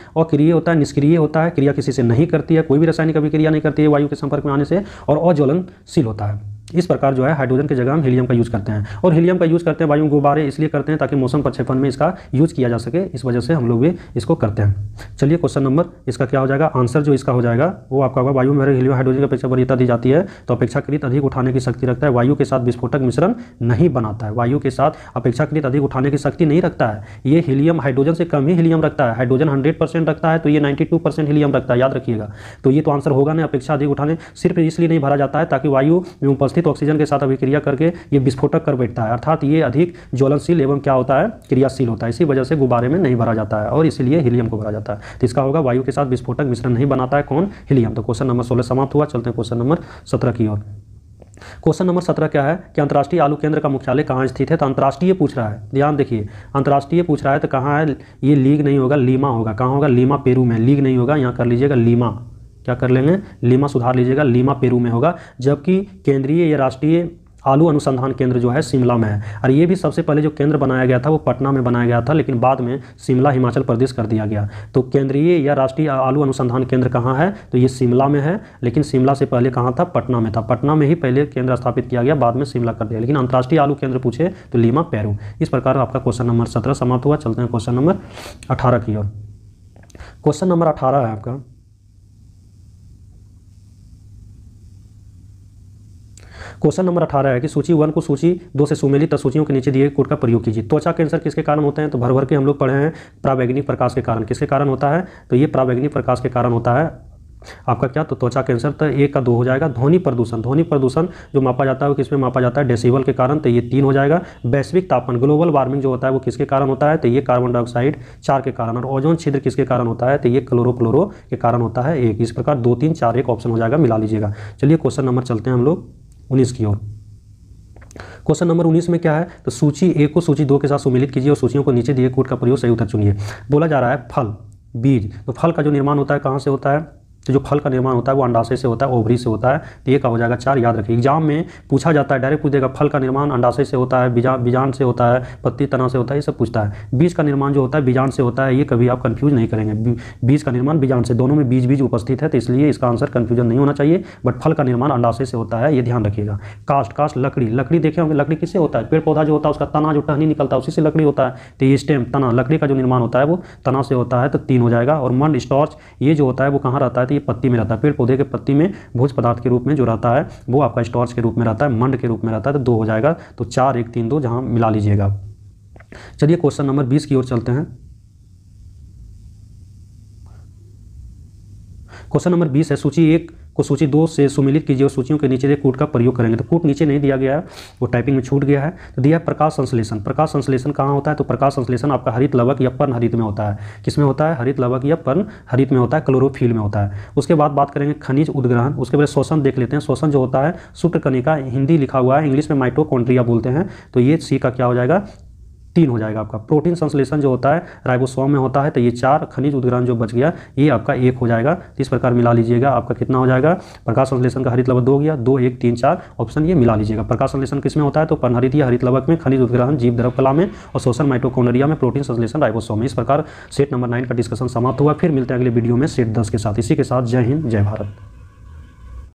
होता है, निष्क्रिय होता है, क्रिया किसी से नहीं करती है, कोई भी रासायनिक अभिक्रिया नहीं करती है वायु के संपर्क में आने से, और अज्वलनशील होता है। इस प्रकार जो है हाइड्रोजन की जगह हम हीलियम का यूज़ करते हैं। और हीलियम का यूज़ करते हैं वायु गुब्बारे इसलिए करते हैं ताकि मौसम प्रक्षेपण में इसका यूज़ किया जा सके, इस वजह से हम लोग भी इसको करते हैं। चलिए क्वेश्चन नंबर इसका क्या हो जाएगा, आंसर जो इसका हो जाएगा वो आपका होगा, वायु में भरे हीलियम हाइड्रोजन की अपेक्षा वरीयता दी जाती है तो अपेक्षाकृत अधिक उठाने की शक्ति रखता है, वायु के साथ विस्फोटक मिश्रण नहीं बनाता है। वायु के साथ अपेक्षाकृत अधिक उठाने की शक्ति नहीं रखता है। ये हीलियम हाइड्रोजन से कम ही हीलियम रखता है। हाइड्रोजन 100% रखता है तो ये 92% हीलियम रखता है, याद रखिएगा। तो ये तो आंसर होगा ना, अपेक्षा अधिक उठाने सिर्फ इसलिए नहीं भरा जाता है ताकि वायु में उपस्थित उपस्थित ऑक्सीजन के साथ अभिक्रिया करके ये विस्फोटक कर बैठता है, अर्थात ये अधिक ज्वलनशील एवं क्या होता है, क्रियाशील होता है। इसी वजह से गुब्बारे में नहीं भरा जाता है और इसीलिए हीलियम को भरा जाता है। तो इसका होगा वायु के साथ विस्फोटक मिश्रण नहीं बनाता है, कौन, हीलियम। तो क्वेश्चन नंबर 16 समाप्त हुआ। चलते हैं क्वेश्चन नंबर 17 की ओर। क्वेश्चन नंबर 17 क्या है कि अंतर्राष्ट्रीय आलू केंद्र का मुख्यालय कहाँ स्थित है। तो अंतर्राष्ट्रीय पूछ रहा है, ध्यान देखिए, अंतर्राष्ट्रीय पूछ रहा है तो कहाँ है, ये लीग नहीं होगा, लीमा होगा। कहाँ होगा, लीमा पेरू में। लीग नहीं होगा, यहाँ कर लीजिएगा लीमा, क्या कर लेंगे, लीमा सुधार लीजिएगा, लीमा पेरू में होगा। जबकि केंद्रीय या राष्ट्रीय आलू अनुसंधान केंद्र जो है शिमला में है। और ये भी सबसे पहले जो केंद्र बनाया गया था वो पटना में बनाया गया था, लेकिन बाद में शिमला हिमाचल प्रदेश कर दिया गया। तो केंद्रीय या राष्ट्रीय आलू अनुसंधान केंद्र कहाँ है, तो ये शिमला में है, लेकिन शिमला से पहले कहाँ था, पटना में था। पटना में ही पहले केंद्र स्थापित किया गया, बाद में शिमला कर दिया। लेकिन अंतर्राष्ट्रीय आलू केंद्र पूछे तो लीमा पेरू। इस प्रकार आपका क्वेश्चन नंबर 17 समाप्त हुआ। चलते हैं क्वेश्चन नंबर 18 की ओर। क्वेश्चन नंबर 18 है आपका, क्वेश्चन नंबर 18 है कि सूची 1 को सूची 2 से सुमेलित सूचियों के नीचे दिए गए कोड का प्रयोग कीजिए। त्वचा कैंसर किसके कारण होते हैं, तो भर भर के हम लोग पढ़े हैं, पराबैंगनी प्रकाश के कारण। किसके कारण होता है, तो ये पराबैंगनी प्रकाश के कारण होता है आपका क्या, तो त्वचा कैंसर। तो 1 का 2 हो जाएगा। ध्वनि प्रदूषण, ध्वनि प्रदूषण जो मापा जाता है वो किसमें मापा जाता है, डेसिबल के कारण, तो ये 3 हो जाएगा। वैश्विक तापमान, ग्लोबल वार्मिंग जो होता है वो किसके कारण होता है, तो ये कार्बन डाइऑक्साइड 4 के कारण। और ओजोन छिद्र किसके कारण होता है, तो ये क्लोरो के कारण होता है 1। इस प्रकार 2 3 4 1 ऑप्शन हो जाएगा, मिला लीजिएगा। चलिए क्वेश्चन नंबर चलते हैं हम लोग 19 की ओर। क्वेश्चन नंबर 19 में क्या है, तो सूची 1 को सूची 2 के साथ सुमेलित कीजिए और सूचियों को नीचे दिए कोड का प्रयोग सही उत्तर चुनिए। बोला जा रहा है फल, बीज। तो फल का जो निर्माण होता है कहाँ से होता है, तो जो फल का निर्माण होता है वो अंडाशय से होता है, ओवरी से होता है। तो ये का हो जाएगा 4, याद रखिए। एग्जाम में पूछा जाता है, डायरेक्ट पूछ देगा फल का निर्माण अंडाशय से होता है, बीजांड से होता है, पत्ती तना से होता है, ये सब पूछता है। बीज का निर्माण जो होता है बीजांड से होता है, ये कभी आप कंफ्यूज नहीं करेंगे। बीज का निर्माण बीजांड से, दोनों में बीज बीज उपस्थित है, तो इसलिए इसका आंसर कंफ्यूजन नहीं होना चाहिए। बट फल का निर्माण अंडाशय से होता है, ये ध्यान रखिएगा। कास्ट, लकड़ी, लकड़ी देखे होंगे, लकड़ी किससे होता है, पेड़ पौधा जो होता है उसका तना जो टहनी निकलता है उसी से लकड़ी होता है। तो ये स्टेम, तना, लकड़ी का जो निर्माण होता है वो तना से होता है, तो 3 हो जाएगा। और मंड, स्टॉर्च, ये जो होता है वो कहाँ रहता है, तो ये पत्ती में रहता है। पेड़ पौधे के पत्ती में भोज्य पदार्थ के रूप में जो रहता है वो आपका स्टार्च के रूप में रहता है, मंड के रूप में रहता है। तो 2 हो जाएगा। तो 4 1 3 2 जहां मिला लीजिएगा। चलिए क्वेश्चन नंबर 20 की ओर चलते हैं। क्वेश्चन नंबर 20 है, सूची 1 को सूची 2 से सुमेलित कीजिए और सूचियों के नीचे दिए कूट का प्रयोग करेंगे। तो कूट नीचे नहीं दिया गया है, वो टाइपिंग में छूट गया है। तो दिया है प्रकाश संश्लेषण। प्रकाश संश्लेषण कहाँ होता है, तो प्रकाश संश्लेषण आपका हरित लवक या पर्ण हरित में होता है। किसमें होता है, हरित लवक या पर्ण हरित में होता है, क्लोरोफिल में होता है। उसके बाद बात करेंगे खनिज उद्ग्रहण। उसके बाद शोषण देख लेते हैं। शोषण जो होता है सूत्रकणिका, हिंदी लिखा हुआ है, इंग्लिश में माइटोकॉन्ड्रिया बोलते हैं। तो ये सी का क्या हो जाएगा, 3 हो जाएगा आपका। प्रोटीन संश्लेषण जो होता है राइबोसोम में होता है, तो ये 4। खनिज उद्ग्रहण जो बच गया ये आपका 1 हो जाएगा। तो इस प्रकार मिला लीजिएगा, आपका कितना हो जाएगा, प्रकाश संश्लेषण का हरित लवक 2 गया, 2 1 3 4 ऑप्शन ये मिला लीजिएगा। प्रकाश संश्लेषण किसमें होता है, तो पर्णहरित या हरित लवक में, खनिज उद्ग्रहण जीव द्रव कला में, और शोषण माइटोकॉन्ड्रिया में, प्रोटीन संश्लेषण राइबोसोम में। इस प्रकार सेट नंबर 9 का डिस्कशन समाप्त हुआ। फिर मिलते हैं अगले वीडियो में सेट 10 के साथ। इसी के साथ जय हिंद, जय भारत।